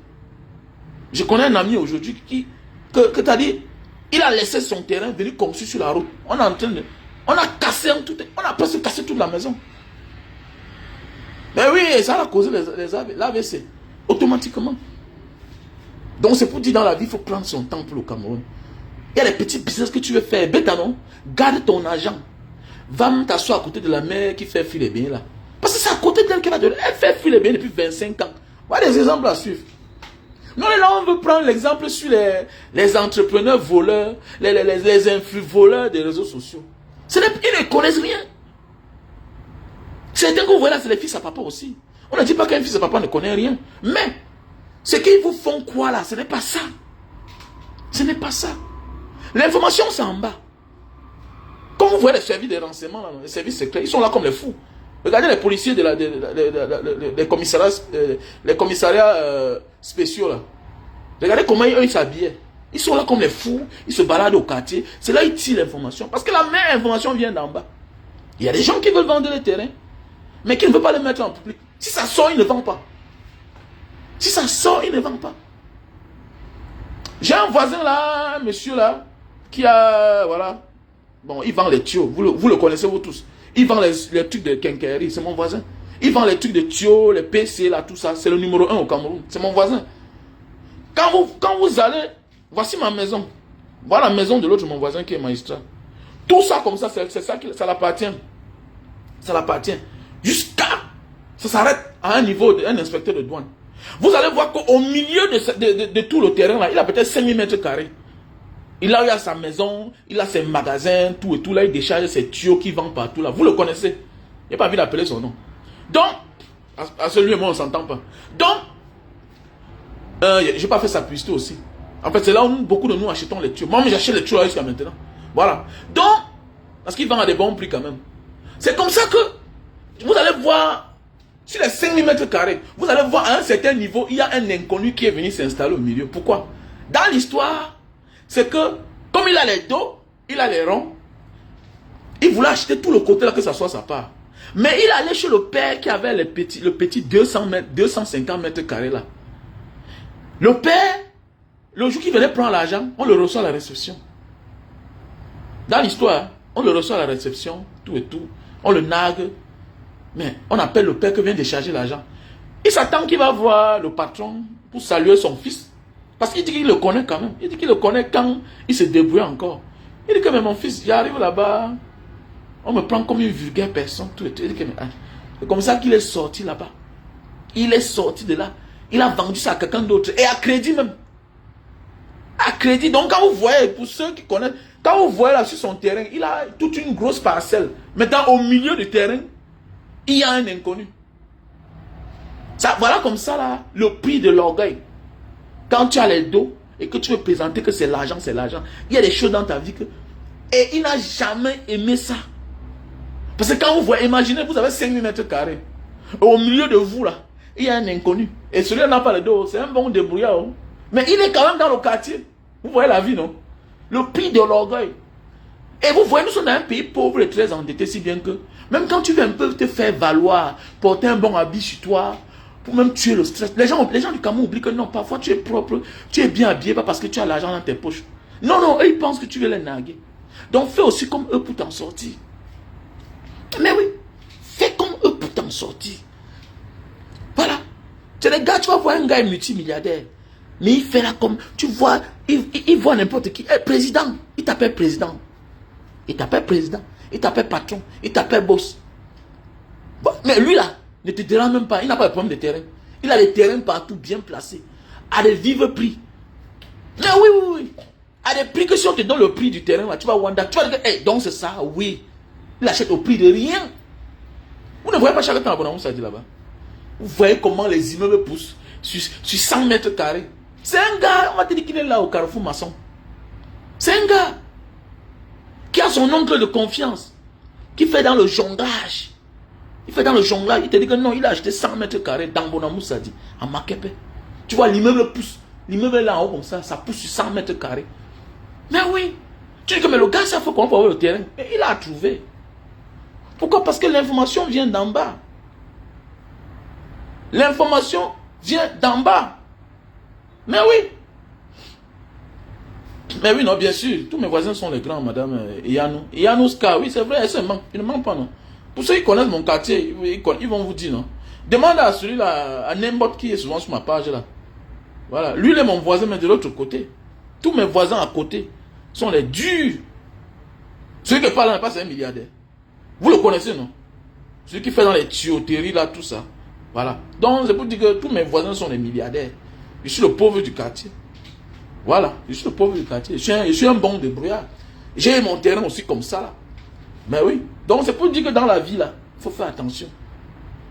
Je connais un ami aujourd'hui que tu as dit, il a laissé son terrain venir construire sur la route. On a cassé on a presque cassé toute la maison. Mais oui, ça a causé l'AVC. Automatiquement. Donc c'est pour dire dans la vie, il faut prendre son temps pour le Cameroun. Il y a des petits business que tu veux faire. Bêta non, garde ton argent. Va t'asseoir à côté de la mère qui fait filer bien là. Parce que c'est à côté d'elle qu'elle a donné. Elle fait filer bien depuis 25 ans. Voilà des exemples à suivre. Nous là, on veut prendre l'exemple sur les entrepreneurs voleurs, les influx voleurs des réseaux sociaux. Ils ne connaissent rien. Certains que vous voyez là, c'est les fils à papa aussi. On ne dit pas qu'un fils à papa ne connaît rien. Mais, ce qu'ils vous font quoi là, ce n'est pas ça. Ce n'est pas ça. L'information, c'est en bas. Quand vous voyez les services de renseignement, là, les services secrets, ils sont là comme les fous. Regardez les policiers des commissariats spéciaux là. Regardez comment eux ils s'habillaient. Ils sont là comme les fous, ils se baladent au quartier. C'est là ils tirent l'information. Parce que la meilleure information vient d'en bas. Il y a des gens qui veulent vendre les terrains, mais qui ne veulent pas les mettre en public. Si ça sort, ils ne vendent pas. Si ça sort, ils ne vendent pas. J'ai un voisin là, un monsieur là, qui a, voilà, bon, il vend les tuyaux. Vous le connaissez vous tous. Il vend les trucs de quincaillerie, c'est mon voisin. Il vend les trucs de tuyaux, les PC, là, tout ça. C'est le numéro 1 au Cameroun. C'est mon voisin. Quand vous allez, voici ma maison. Voilà la maison de l'autre, mon voisin qui est magistrat. Tout ça comme ça, c'est ça qui ça l'appartient. Ça l'appartient. Jusqu'à, ça s'arrête à un niveau d'un inspecteur de douane. Vous allez voir qu'au milieu de tout le terrain, là, il a peut-être 5000 mètres carrés. Il a sa maison, il a ses magasins, tout et tout. Là, il décharge ses tuyaux qui vendent partout. Là. Vous le connaissez. Il n'y a pas envie d'appeler son nom. Donc, à celui et moi, on ne s'entend pas. Donc, je n'ai pas fait sa publicité aussi. En fait, c'est là où beaucoup de nous achetons les tuyaux. Moi, j'achète les tuyaux jusqu'à maintenant. Voilà. Donc, parce qu'ils vendent à des bons prix quand même. C'est comme ça que vous allez voir, sur les 5000 mètres carrés, vous allez voir à un certain niveau, il y a un inconnu qui est venu s'installer au milieu. Pourquoi? Dans l'histoire, c'est que, comme il a les dos, il a les ronds, il voulait acheter tout le côté là, que ça soit sa part. Mais il allait chez le père qui avait le petit 250 mètres carrés là. Le père, le jour qu'il venait prendre l'argent, on le reçoit à la réception. Dans l'histoire, on le reçoit à la réception, tout et tout. On le nague. Mais on appelle le père qui vient décharger l'argent. Il s'attend qu'il va voir le patron pour saluer son fils. Parce qu'il dit qu'il le connaît quand même. Il dit qu'il le connaît quand il se débrouille encore. Il dit que mais mon fils, j'arrive là-bas, on me prend comme une vulgaire personne. Tout et tout. Il dit que, mais, c'est comme ça qu'il est sorti là-bas. Il est sorti de là. Il a vendu ça à quelqu'un d'autre. Et à crédit même. À crédit. Donc quand vous voyez, pour ceux qui connaissent, quand vous voyez là sur son terrain, il a toute une grosse parcelle. Maintenant, au milieu du terrain, il y a un inconnu. Ça, voilà comme ça là, le prix de l'orgueil. Quand tu as les dos et que tu veux présenter que c'est l'argent, c'est l'argent. Il y a des choses dans ta vie que... Et il n'a jamais aimé ça. Parce que quand vous voyez, imaginez, vous avez 5000 mètres carrés. Au milieu de vous là, il y a un inconnu. Et celui-là n'a pas le dos, c'est un bon débrouillard. Oh. Mais il est quand même dans le quartier. Vous voyez la vie, non? Le prix de l'orgueil. Et vous voyez, nous sommes dans un pays pauvre et très endetté, si bien que, même quand tu veux un peu te faire valoir, porter un bon habit sur toi, pour même tuer le stress. Les gens du Cameroun oublient que non, parfois tu es propre, tu es bien habillé, pas parce que tu as l'argent dans tes poches. Non, non, eux ils pensent que tu veux les narguer. Donc fais aussi comme eux pour t'en sortir. Mais oui, fais comme eux pour t'en sortir. Voilà. Tu les gars, tu vas voir un gars multimilliardaire. Mais il fait là comme, tu vois, il voit n'importe qui. Président, il t'appelle président. Il t'appelle président. Il t'appelle patron. Il t'appelle boss. Bon, mais lui là, ne te dérange même pas. Il n'a pas de problème de terrain. Il a des terrains partout bien placés. À des vivres prix. Mais oui, oui, oui. À des prix que si on te donne le prix du terrain, là, tu vas wonder. Tu vas dire, hey, donc c'est ça, oui. Il achète au prix de rien. Vous ne voyez pas chaque temps abonnement, ça dit là-bas. Vous voyez comment les immeubles poussent sur 100 mètres carrés. C'est un gars, on va te dire qu'il est là au Carrefour Maçon. C'est un gars qui a son oncle de confiance, qui fait dans le jonglage. Il fait dans le jonglage, il te dit que non, il a acheté 100 mètres carrés dans Bonamou, ça dit, à Makepe. Tu vois, l'immeuble pousse. L'immeuble est là en haut comme ça pousse sur 100 mètres carrés. Mais oui, tu dis que mais le gars, ça faut qu'on peut avoir le terrain. Mais il a trouvé. Pourquoi? Parce que l'information vient d'en bas. L'information vient d'en bas. Mais oui. Mais oui, non, bien sûr. Tous mes voisins sont les grands, madame Yanou. Yanouska, oui, c'est vrai, il ne ment pas, non. Pour ceux qui connaissent mon quartier, ils vont vous dire, non. Demande à celui-là, à n'importe qui est souvent sur ma page, là. Voilà. Lui, il est mon voisin, mais de l'autre côté. Tous mes voisins à côté sont les durs. Celui qui parle là, c'est un milliardaire. Vous le connaissez, non? Celui qui fait dans les tuyauteries, là, tout ça. Voilà. Donc, c'est pour dire que tous mes voisins sont des milliardaires. Je suis le pauvre du quartier. Voilà. Je suis le pauvre du quartier. Je suis un bon débrouillard. J'ai mon terrain aussi comme ça, là. Mais oui. Donc, c'est pour dire que dans la vie, là, il faut faire attention.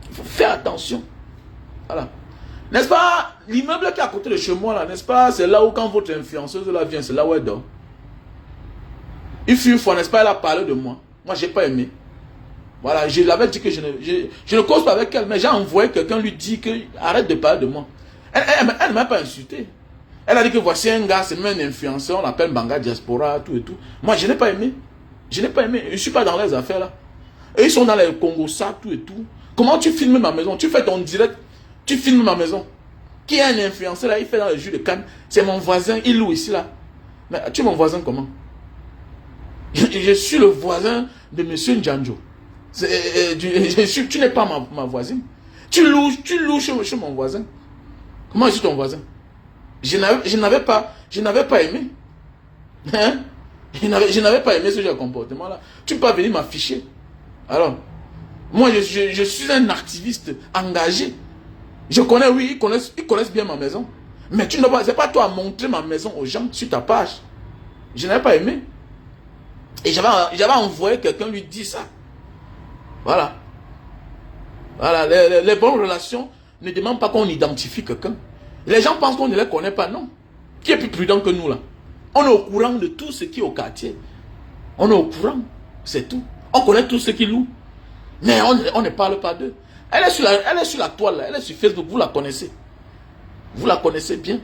Il faut faire attention. Voilà. N'est-ce pas? L'immeuble qui est à côté de chez moi, là, n'est-ce pas? C'est là où, quand votre influenceuse, là, vient, c'est là où elle dort. Il fut une fois, n'est-ce pas? Elle a parlé de moi. Moi, je n'ai pas aimé. Voilà, je l'avais dit que je ne cause pas avec elle, mais j'ai envoyé quelqu'un lui dire que arrête de parler de moi. Elle ne m'a pas insulté. Elle a dit que voici un gars, c'est même un influenceur, on l'appelle Banga Diaspora, tout et tout. Moi, je n'ai pas aimé. Je n'ai pas aimé. Je ne suis pas dans les affaires là. Et ils sont dans les Congo, ça, tout et tout. Comment tu filmes ma maison? Tu fais ton direct, tu filmes ma maison. Qui est un influenceur là? Il fait dans le jus de canne. C'est mon voisin, il loue ici là. Mais tu es mon voisin comment? Je suis le voisin de monsieur Ndjanjo. Tu n'es pas ma voisine. Tu loues chez mon voisin. Comment je suis ton voisin? Je n'avais pas aimé. Hein? Je n'avais pas aimé ce genre de comportement là. Tu peux pas venir m'afficher. Alors, moi je suis un activiste engagé. Je connais, oui, ils connaissent bien ma maison. Mais tu ne pas, c'est pas toi à montrer ma maison aux gens sur ta page. Je n'avais pas aimé. Et j'avais envoyé quelqu'un lui dire ça. Voilà. Voilà. Les bonnes relations ne demandent pas qu'on identifie quelqu'un. Les gens pensent qu'on ne les connaît pas. Non. Qui est plus prudent que nous là? On est au courant de tout ce qui est au quartier. On est au courant. C'est tout. On connaît tout ce qui loue. Mais on ne parle pas d'eux. Elle est sur la toile là. Elle est sur Facebook. Vous la connaissez. Vous la connaissez bien.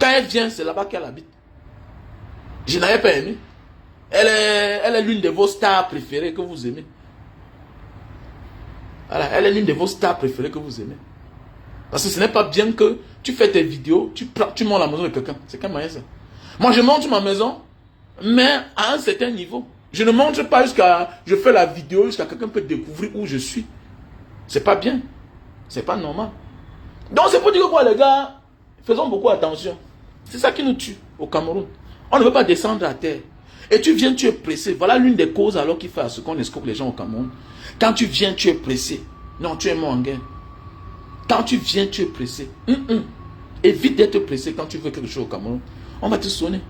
Quand elle vient, c'est là-bas qu'elle habite. Je n'avais pas aimé. Elle est l'une de vos stars préférées que vous aimez. Voilà, elle est l'une de vos stars préférées que vous aimez. Parce que ce n'est pas bien que tu fais tes vidéos, tu montes la maison de quelqu'un. C'est quel moyen ça? Moi, je monte ma maison, mais à un certain niveau. Je ne montre pas jusqu'à... Je fais la vidéo jusqu'à quelqu'un peut découvrir où je suis. C'est pas bien. C'est pas normal. Donc, c'est pour dire que quoi, les gars, faisons beaucoup attention. C'est ça qui nous tue au Cameroun. On ne veut pas descendre à terre. Et tu viens, tu es pressé. Voilà l'une des causes alors qu'il fait à ce qu'on escroque les gens au Cameroun. Quand tu viens, tu es pressé. Non, tu es mort en guerre. Quand tu viens, tu es pressé. Évite d'être pressé quand tu veux quelque chose au Cameroun. On va te sonner.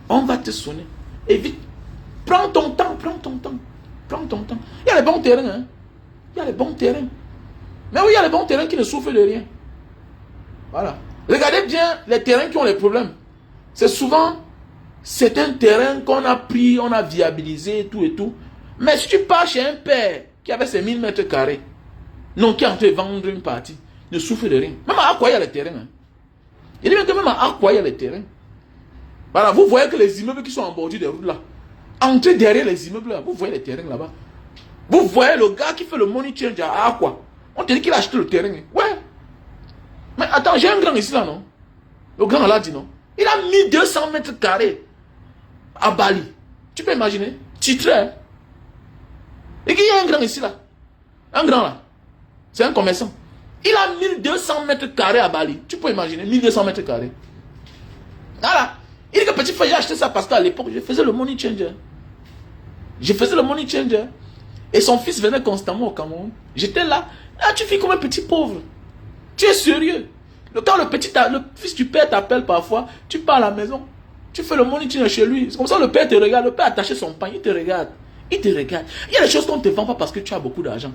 On va te sonner. Évite. Prends ton temps, prends ton temps. Prends ton temps. Il y a les bons terrains. Hein? Il y a les bons terrains. Mais oui, il y a les bons terrains qui ne souffrent de rien. Voilà. Regardez bien les terrains qui ont les problèmes. C'est souvent certains terrains qu'on a pris, on a viabilisé, tout et tout. Mais si tu pars chez un père qui avait ses 1000 mètres carrés, non, qui est en train de vendre une partie, ne souffre de rien. Même à Akwa, il y a les terrains. Hein. Il dit même que même à Akwa, il y a les terrains. Voilà, vous voyez que les immeubles qui sont en bordure des routes là, entrez derrière les immeubles là, vous voyez les terrains là-bas. Vous voyez le gars qui fait le money change à Akwa. On te dit qu'il a acheté le terrain. Ouais. Mais attends, j'ai un grand ici là, non? Le grand là dit non. Il a mis 200 mètres carrés à Bali. Tu peux imaginer? Titré. Hein? Et qu'il y a un grand ici là. Un grand là. C'est un commerçant. Il a 1200 mètres carrés à Bali. Tu peux imaginer? 1200 mètres carrés. Voilà. Il dit que petit frère, j'ai acheté ça parce qu'à l'époque, je faisais le money changer. Je faisais le money changer. Et son fils venait constamment au Cameroun. J'étais là. Ah, tu fais comme un petit pauvre. Tu es sérieux. Quand le fils du père t'appelle parfois, tu pars à la maison. Tu fais le money changer chez lui. C'est comme ça le père te regarde. Le père a attaché son pain. Il te regarde. Il te regarde. Il y a des choses qu'on ne te vend pas parce que tu as beaucoup d'argent.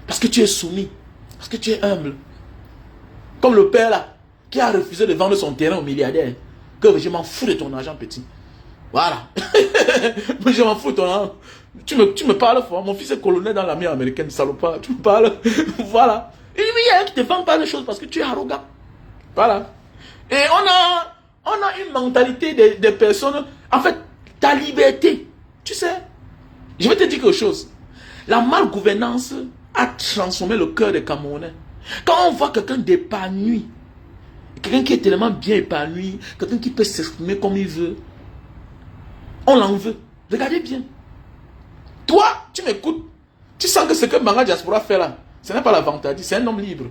Parce que tu es soumis. Parce que tu es humble. Comme le père là, qui a refusé de vendre son terrain au milliardaire. Que je m'en fous de ton argent, petit. Voilà. Je m'en fous de ton argent. Tu me parles fort. Mon fils est colonel dans l'armée américaine, salopard. Tu me parles. Voilà. Et lui, il y a un qui te vend pas de choses parce que tu es arrogant. Voilà. Et on a une mentalité des personnes. En fait, ta liberté. Tu sais, je vais te dire quelque chose. La malgouvernance a transformé le cœur des Camerounais. Quand on voit quelqu'un d'épanoui, quelqu'un qui est tellement bien épanoui, quelqu'un qui peut s'exprimer comme il veut, on l'en veut. Regardez bien. Toi, tu m'écoutes. Tu sens que ce que Manga Diaspora fait là, ce n'est pas la vantardise, c'est un homme libre.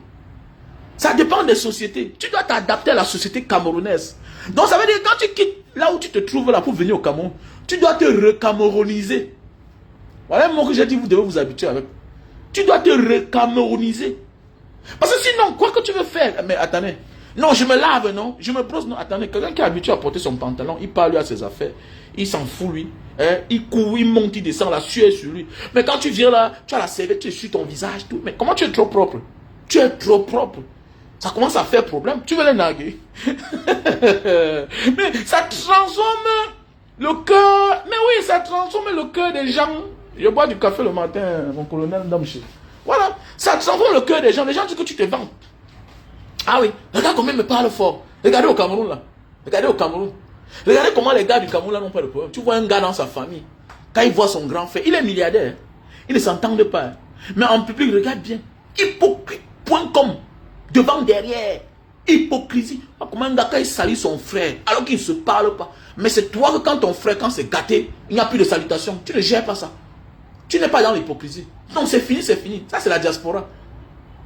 Ça dépend des sociétés. Tu dois t'adapter à la société camerounaise. Donc ça veut dire que quand tu quittes là où tu te trouves là pour venir au Cameroun, tu dois te recamerouniser. Voilà un mot que j'ai dit, vous devez vous habituer avec. Tu dois te recamerouniser. Parce que sinon, quoi que tu veux faire, mais attendez. Non, je me lave, non. Je me brosse, non. Attendez, quelqu'un qui est habitué à porter son pantalon, il parle lui à ses affaires. Il s'en fout, lui. Hein? Il court, il monte, il descend, la sueur sur lui. Mais quand tu viens là, tu as la serviette, tu essuies ton visage, tout. Mais comment tu es trop propre? Tu es trop propre. Ça commence à faire problème. Tu veux les naguer. Mais ça transforme le cœur. Mais oui, ça transforme le cœur des gens. Je bois du café le matin, mon colonel Damché. Voilà. Ça transforme le cœur des gens. Les gens disent que tu te vends. Ah oui, regarde comment ils me parlent fort. Regardez au Cameroun là. Regardez au Cameroun. Regardez comment les gars du Cameroun là n'ont pas de problème. Tu vois un gars dans sa famille. Quand il voit son grand frère, il est milliardaire. Il ne s'entend pas. Mais en public, regarde bien. Hypocrite.com. Devant, derrière. Hypocrisie. Comment un gars quand il salue son frère alors qu'il ne se parle pas. Mais c'est toi que quand ton frère, quand c'est gâté, il n'y a plus de salutation. Tu ne gères pas ça. Tu n'es pas dans l'hypocrisie. Donc c'est fini, c'est fini. Ça c'est la diaspora.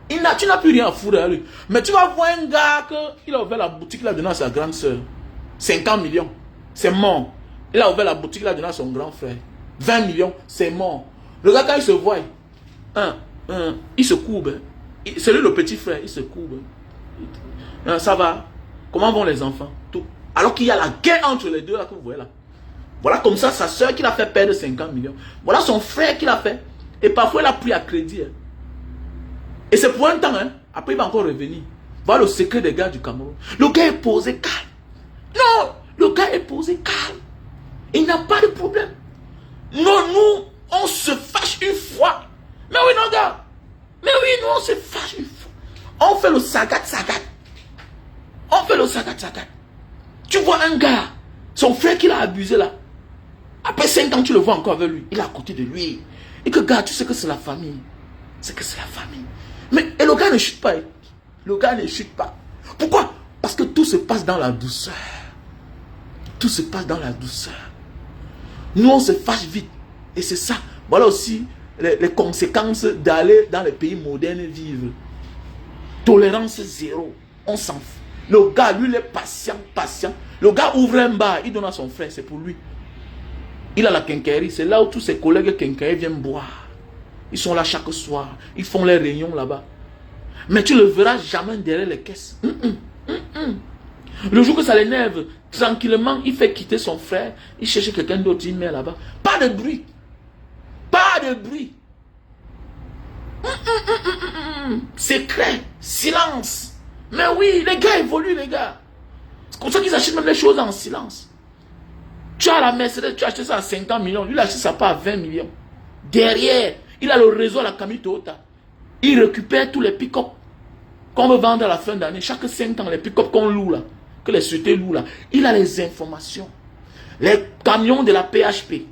Tu n'as plus rien à foutre à lui. Mais tu vas voir un gars qui a ouvert la boutique, il a donné à sa grande soeur 50 millions. C'est mort. Il a ouvert la boutique, il a donné à son grand frère 20 millions. C'est mort. Le gars, quand il se voit, il se courbe. C'est lui le petit frère, il se courbe. Ça va. Comment vont les enfants? Tout. Alors qu'il y a la guerre entre les deux là que vous voyez là. Voilà comme ça sa soeur qui l'a fait perdre 50 millions. Voilà son frère qui l'a fait. Et parfois il a pris à crédit. Hein. Et c'est pour un temps, hein. Après il va encore revenir. Voilà le secret des gars du Cameroun. Le gars est posé calme. Non, le gars est posé calme. Il n'a pas de problème. Non, nous, on se fâche une fois. Mais oui, non, gars. Mais oui, nous, on se fâche une fois. On fait le sagat. On fait le sagat. Tu vois un gars, son frère qui l'a abusé là. Après 5 ans, tu le vois encore avec lui. Il est à côté de lui. Et que gars, tu sais que c'est la famille. C'est que c'est la famille. Mais et le gars ne chute pas. Le gars ne chute pas. Pourquoi? Parce que tout se passe dans la douceur. Tout se passe dans la douceur. Nous, on se fâche vite. Et c'est ça. Voilà aussi les conséquences d'aller dans les pays modernes vivre. Tolérance zéro. On s'en fout. Le gars, lui, il est patient. Le gars ouvre un bar, il donne à son frère, c'est pour lui. Il a la quincaillerie. C'est là où tous ses collègues quincailliers viennent boire. Ils sont là chaque soir. Ils font les réunions là-bas. Mais tu ne le verras jamais derrière les caisses. Le jour que ça l'énerve, tranquillement, il fait quitter son frère. Il cherche quelqu'un d'autre, il met là-bas. Pas de bruit. Pas de bruit. Secret. Silence. Mais oui, les gars évoluent, les gars. C'est comme ça qu'ils achètent même les choses en silence. Tu as la Mercedes, tu as acheté ça à 50 millions. Lui, il a acheté ça pas à 20 millions. Derrière, il a le réseau à la Camille Toyota. Il récupère tous les pick-up qu'on veut vendre à la fin d'année. Chaque 5 ans, les pick-up qu'on loue là, que les sociétés louent là, il a les informations. Les camions de la PHP,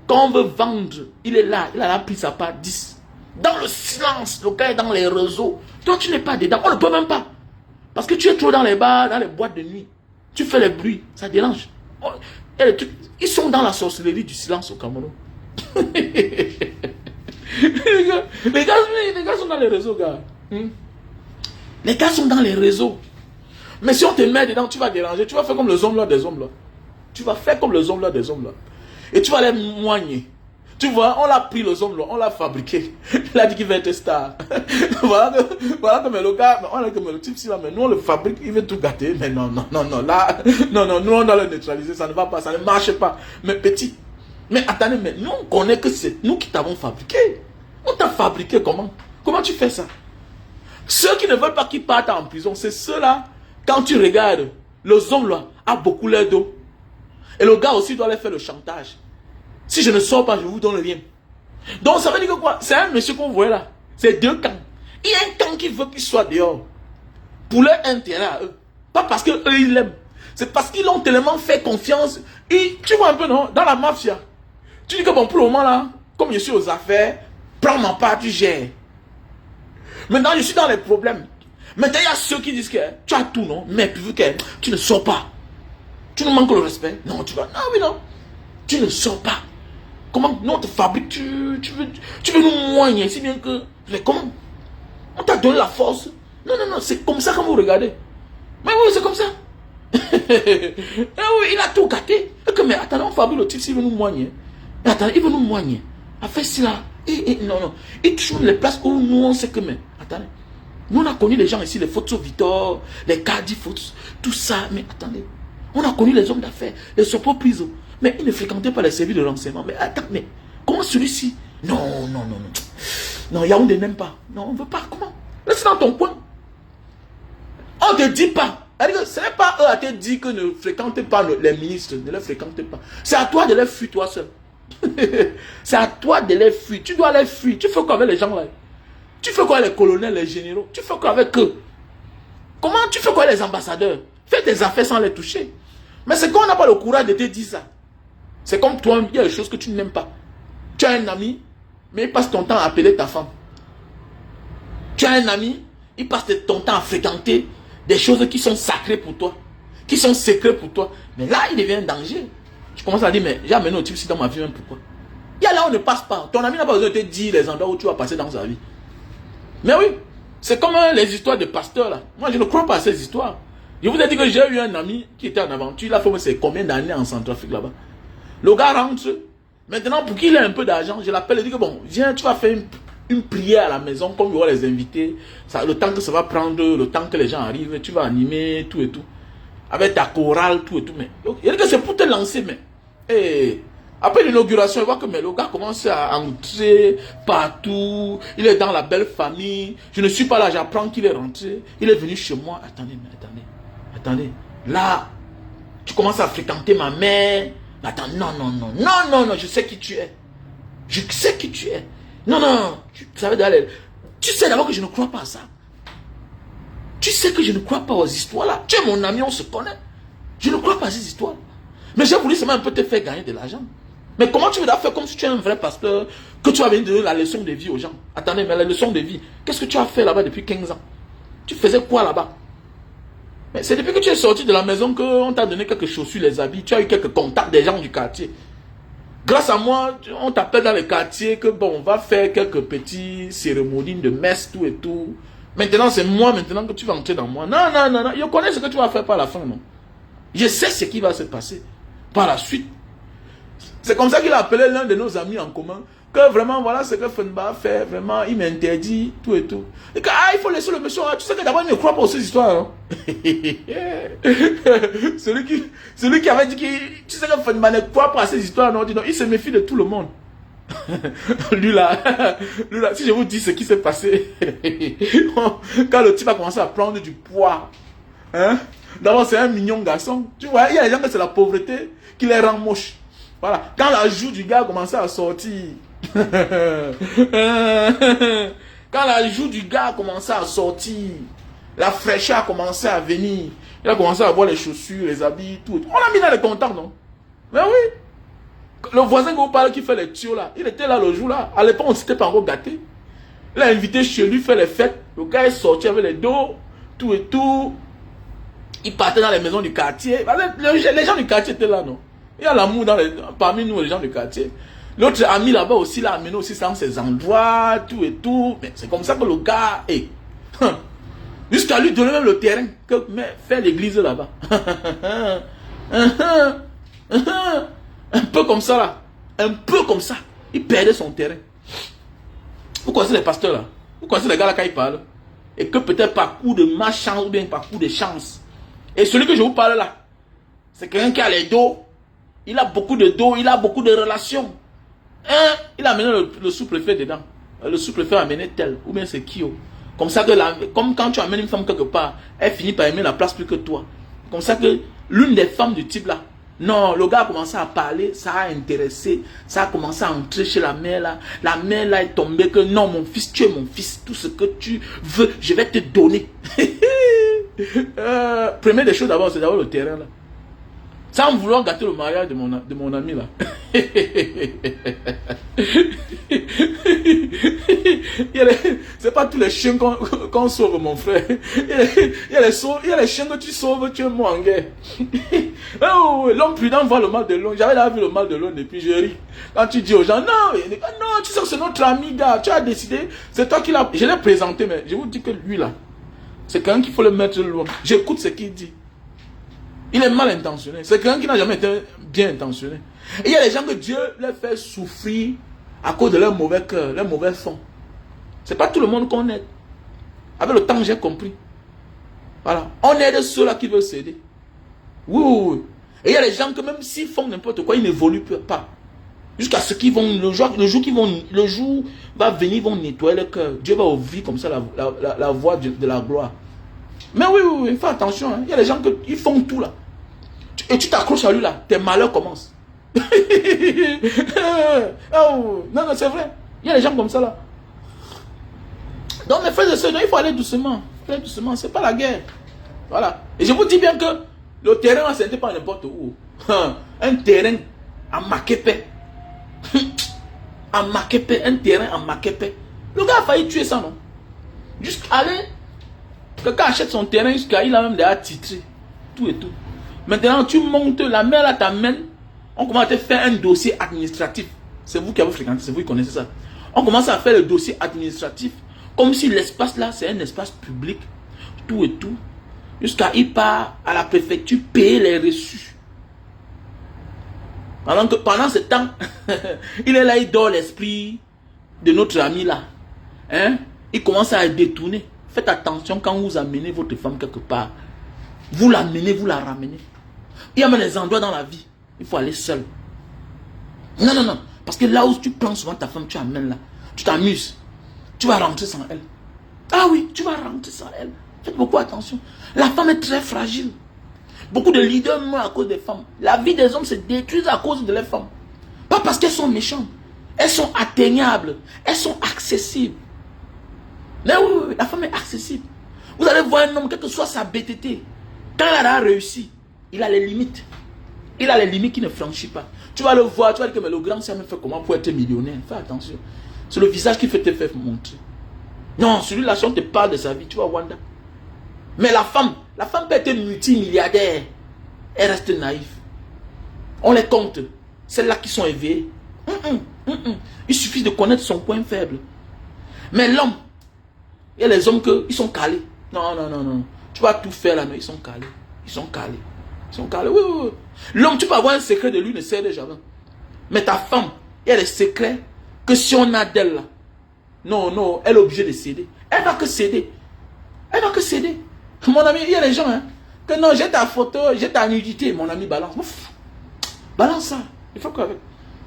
quand on veut vendre, il est là, il a la pris sa part 10. Dans le silence, le gars est dans les réseaux. Toi, tu n'es pas dedans, on ne peut même pas. Parce que tu es trop dans les bars, dans les boîtes de nuit. Tu fais les bruits, ça dérange. Ils sont dans la sorcellerie du silence au Cameroun. les gars sont dans les réseaux, gars. Les gars sont dans les réseaux. Mais si on te met dedans, tu vas déranger. Tu vas faire comme les hommes là des hommes là. Tu vas faire comme les hommes là des hommes là. Et tu vas les moigner. Tu vois, on l'a pris les hommes là, on l'a fabriqué. Il a dit qu'il va être star. voilà que mais le gars, on a que le type là, mais nous on le fabrique, il veut tout gâter. Mais non, là, non, nous on doit le neutraliser, ça ne va pas, ça ne marche pas. Mais petit, mais attendez, mais nous on connaît que c'est nous qui t'avons fabriqué. On t'a fabriqué comment? Comment tu fais ça? Ceux qui ne veulent pas qu'ils partent en prison, c'est ceux-là, quand tu regardes, les hommes là, a beaucoup l'air d'eau. Et le gars aussi doit leur faire le chantage. Si je ne sors pas, je vous donne rien. Donc ça veut dire que quoi? C'est un monsieur qu'on voit là. C'est deux camps. Il y a un camp qui veut qu'il soit dehors. Pour leur intérêt à eux. Pas parce qu'eux ils l'aiment. C'est parce qu'ils l'ont tellement fait confiance. Et tu vois un peu, non? Dans la mafia. Tu dis que bon, pour le moment là, comme je suis aux affaires, prends ma part, tu gères. Maintenant, je suis dans les problèmes. Maintenant, il y a ceux qui disent que tu as tout, non? Mais vu que tu ne sors pas. Tu nous manques le respect. Non, tu vas. Non, oui, non. Tu ne sors pas. Comment? Non, on te fabrique. Tu veux nous moigner. Si bien que. Mais comment? On t'a donné la force. Non, c'est comme ça que vous regardez. Mais oui, c'est comme ça. Oui, il a tout gâté. Mais attendez, on fabrique le type s'il veut nous moigner. Mais attendez, il veut nous moigner. A fait cela. Non. Il touche les places où nous on sait que. Mais attendez. Nous on a connu les gens ici, les photos Victor, les Cardi photos, tout ça. Mais attendez. On a connu les hommes d'affaires, les sopo prises. Mais ils ne fréquentaient pas les services de renseignement. Mais attends, mais comment celui-ci? Non. Non, Yaoundé n'aime pas. Non, on ne veut pas. Comment? Reste dans ton coin. On ne te dit pas. Ce n'est pas eux à te dire que ne fréquentez pas les ministres. Ne les fréquentez pas. C'est à toi de les fuir toi seul. C'est à toi de les fuir. Tu dois les fuir. Tu fais quoi avec les gens là? Tu fais quoi avec les colonels, les généraux? Tu fais quoi avec eux? Comment tu fais quoi avec les ambassadeurs? Fais tes affaires sans les toucher. Mais c'est quand on n'a pas le courage de te dire ça. C'est comme toi, il y a des choses que tu n'aimes pas. Tu as un ami, mais il passe ton temps à appeler ta femme. Tu as un ami, il passe ton temps à fréquenter des choses qui sont sacrées pour toi, qui sont secrètes pour toi. Mais là, il devient un danger. Tu commences à dire, mais j'ai amené au type ci dans ma vie, même pourquoi? Il y a là où on ne passe pas. Ton ami n'a pas besoin de te dire les endroits où tu vas passer dans sa vie. Mais oui, c'est comme les histoires de pasteurs là. Moi, je ne crois pas à ces histoires. Je vous ai dit que j'ai eu un ami qui était en aventure. Il a fait combien d'années en Centrafrique là-bas. Le gars rentre. Maintenant, pour qu'il ait un peu d'argent, je l'appelle et dis que bon, viens, tu vas faire une prière à la maison, comme il y aura les invités. Ça, le temps que ça va prendre, le temps que les gens arrivent, tu vas animer, tout et tout. Avec ta chorale, tout et tout. Mais il dit que c'est pour te lancer, mais. Après l'inauguration, il voit que le gars commence à entrer partout. Il est dans la belle famille. Je ne suis pas là, j'apprends qu'il est rentré. Il est venu chez moi. Attendez. Là, tu commences à fréquenter ma mère. Attends, non, je sais qui tu es. Je sais qui tu es. Non, tu savais d'aller. Tu sais d'abord que je ne crois pas à ça. Tu sais que je ne crois pas aux histoires là. Tu es mon ami, on se connaît. Je ne crois pas à ces histoires. Mais j'ai voulu seulement un peu te faire gagner de l'argent. Mais comment tu veux faire comme si tu es un vrai pasteur, que tu vas venir donner la leçon de vie aux gens? Attendez, mais la leçon de vie, qu'est-ce que tu as fait là-bas depuis 15 ans? Tu faisais quoi là-bas? Mais c'est depuis que tu es sorti de la maison qu'on t'a donné quelques chaussures, les habits, tu as eu quelques contacts des gens du quartier. Grâce à moi, on t'appelle dans le quartier que bon, on va faire quelques petites cérémonies de messe, tout et tout. Maintenant, c'est moi maintenant que tu vas entrer dans moi. Non. Je connais ce que tu vas faire par la fin, non? Je sais ce qui va se passer par la suite. C'est comme ça qu'il a appelé l'un de nos amis en commun. Que vraiment, voilà ce que Fenba fait. Vraiment, il m'interdit, tout et tout. Et que, il faut laisser le monsieur. Tu sais que d'abord, il ne croit pas aux ces histoires. Hein? celui qui avait dit que, tu sais que Fenba ne croit pas à ces histoires. Non, il se méfie de tout le monde. lui là, si je vous dis ce qui s'est passé, quand le type a commencé à prendre du poids, hein? D'abord, c'est un mignon garçon. Tu vois, il y a des gens que c'est la pauvreté qui les rend moches. Voilà. Quand la joue du gars a commencé à sortir, quand la joue du gars a commencé à sortir, la fraîcheur a commencé à venir. Il a commencé à voir les chaussures, les habits, tout. On l'a mis dans les contacts, non? Mais oui. Le voisin que vous parlez qui fait les tuyaux là, il était là le jour là. À l'époque, on ne s'était pas encore gâté. Il a invité chez lui faire les fêtes. Le gars est sorti avec les dos, tout et tout. Il partait dans les maisons du quartier. Les gens du quartier étaient là, non? Il y a l'amour parmi nous, les gens du quartier. L'autre ami là-bas aussi l'a amené aussi dans ses endroits, tout et tout. Mais c'est comme ça que le gars est. Jusqu'à lui donner même le terrain que fait l'église là-bas. Un peu comme ça là. Un peu comme ça. Il perdait son terrain. Vous connaissez les pasteurs là? Vous connaissez les gars là quand ils parlent? Et que peut-être par coup de malchance ou bien par coup de chance. Et celui que je vous parle là, c'est quelqu'un qui a les dos. Il a beaucoup de dos, il a beaucoup de relations. Hein? Il a amené le sous-préfet dedans. Le sous-préfet a amené tel. Ou bien c'est Kyo. Comme ça que comme quand tu amènes une femme quelque part, elle finit par aimer la place plus que toi. Comme ça que l'une des femmes du type là, non, le gars a commencé à parler, ça a intéressé, ça a commencé à entrer chez la mère là. La mère là est tombée que non, mon fils, tu es mon fils, tout ce que tu veux, je vais te donner. Première des choses d'abord, c'est d'abord le terrain là. Sans vouloir gâter le mariage de mon ami là. C'est pas tous les chiens qu'on sauve, mon frère. Il y a les chiens que tu sauves, tu es mort en guerre. L'homme prudent voit le mal de l'homme. J'avais là vu le mal de l'homme et puis je ris. Quand tu dis aux gens, non, tu sais que c'est notre ami, gars. Tu as décidé, c'est toi qui l'as. Je l'ai présenté, mais je vous dis que lui là, c'est quelqu'un qu'il faut le mettre loin. J'écoute ce qu'il dit. Il est mal intentionné. C'est quelqu'un qui n'a jamais été bien intentionné. Et il y a des gens que Dieu les fait souffrir à cause de leur mauvais cœur, leur mauvais fond. C'est pas tout le monde qu'on aide. Avec le temps, j'ai compris. Voilà. On aide ceux-là qui veulent s'aider. Oui. Et il y a des gens que même s'ils font n'importe quoi, ils n'évoluent pas. Jusqu'à ce qu'ils vont, le jour va venir, ils vont nettoyer le cœur. Dieu va ouvrir comme ça la voie de la gloire. Mais oui, fais attention. Hein. Il y a des gens qui font tout là. Et tu t'accroches à lui là, tes malheurs commencent. Oh, non, c'est vrai. Il y a des gens comme ça là. Donc mes frères et sœurs, il faut aller doucement. C'est pas la guerre. Voilà. Et je vous dis bien que le terrain là, ce n'était pas n'importe où. Un terrain à Makepe. Un terrain à Makepe. Le gars a failli tuer ça, non? Jusqu'à aller. Quelqu'un achète son terrain jusqu'à il a même déjà titré. Tout et tout. Maintenant, tu montes, la mère là t'amène. On commence à faire un dossier administratif. C'est vous qui avez fréquenté, c'est vous qui connaissez ça. On commence à faire le dossier administratif. Comme si l'espace là, c'est un espace public. Tout et tout. Jusqu'à il part à la préfecture payer les reçus. Alors que pendant ce temps, il est là, il dort l'esprit de notre ami là. Hein? Il commence à détourner. Faites attention quand vous amenez votre femme quelque part. Vous l'amenez, vous la ramenez. Il y a même des endroits dans la vie. Il faut aller seul. Non. Parce que là où tu prends souvent ta femme, tu amènes là. Tu t'amuses. Tu vas rentrer sans elle. Ah oui, tu vas rentrer sans elle. Faites beaucoup attention. La femme est très fragile. Beaucoup de leaders meurent à cause des femmes. La vie des hommes se détruit à cause de les femmes. Pas parce qu'elles sont méchantes. Elles sont atteignables. Elles sont accessibles. Mais oui, la femme est accessible. Vous allez voir un homme, quelle que soit sa bêtité, quand il a réussi, il a les limites. Il a les limites qu'il ne franchit pas. Tu vas le voir, tu vas dire que mais le grand s'est même fait comment pour être millionnaire. Fais attention. C'est le visage qui fait te faire montrer. Non, celui-là, si on te parle de sa vie, tu vas Wanda. Mais la femme peut être multimilliardaire. Elle reste naïve. On les compte. Celles-là qui sont éveillées. Il suffit de connaître son point faible. Mais l'homme, il y a les hommes qui sont calés. Non. Tu vas tout faire là, mais ils sont calés. Oui. L'homme, tu peux avoir un secret de lui, ne sait jamais. Mais ta femme, il y a des secrets que si on a d'elle là, non, elle est obligée de céder. Elle va que céder. Elle va que céder. Mon ami, il y a des gens, hein, que non, j'ai ta photo, j'ai ta nudité. Mon ami, balance. Ouf, balance ça. Il faut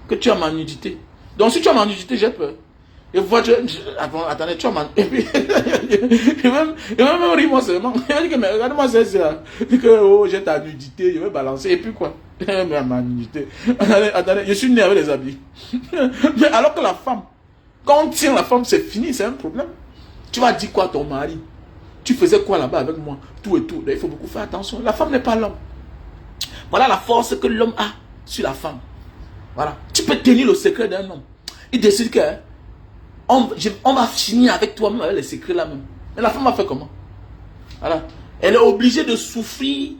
que tu as ma nudité. Donc si tu as ma nudité, j'ai peur. Et vois, attendez, tu as ma... Et puis, il va même rire moi seulement. Il va dire que, mais regarde-moi ça. Il dit que, oh, j'ai ta nudité, je vais balancer. Et puis quoi? Mais ma nudité. Attendez, je suis né avec les habits. Mais alors que la femme, quand on tient la femme, c'est fini, c'est un problème. Tu vas dire quoi à ton mari? Tu faisais quoi là-bas avec moi? Tout et tout. Là, il faut beaucoup faire attention. La femme n'est pas l'homme. Voilà la force que l'homme a sur la femme. Voilà. Tu peux tenir le secret d'un homme. Il décide que on va finir avec toi-même, avec les secrets là-même. Mais la femme va faire comment? Voilà. Elle est obligée de souffrir.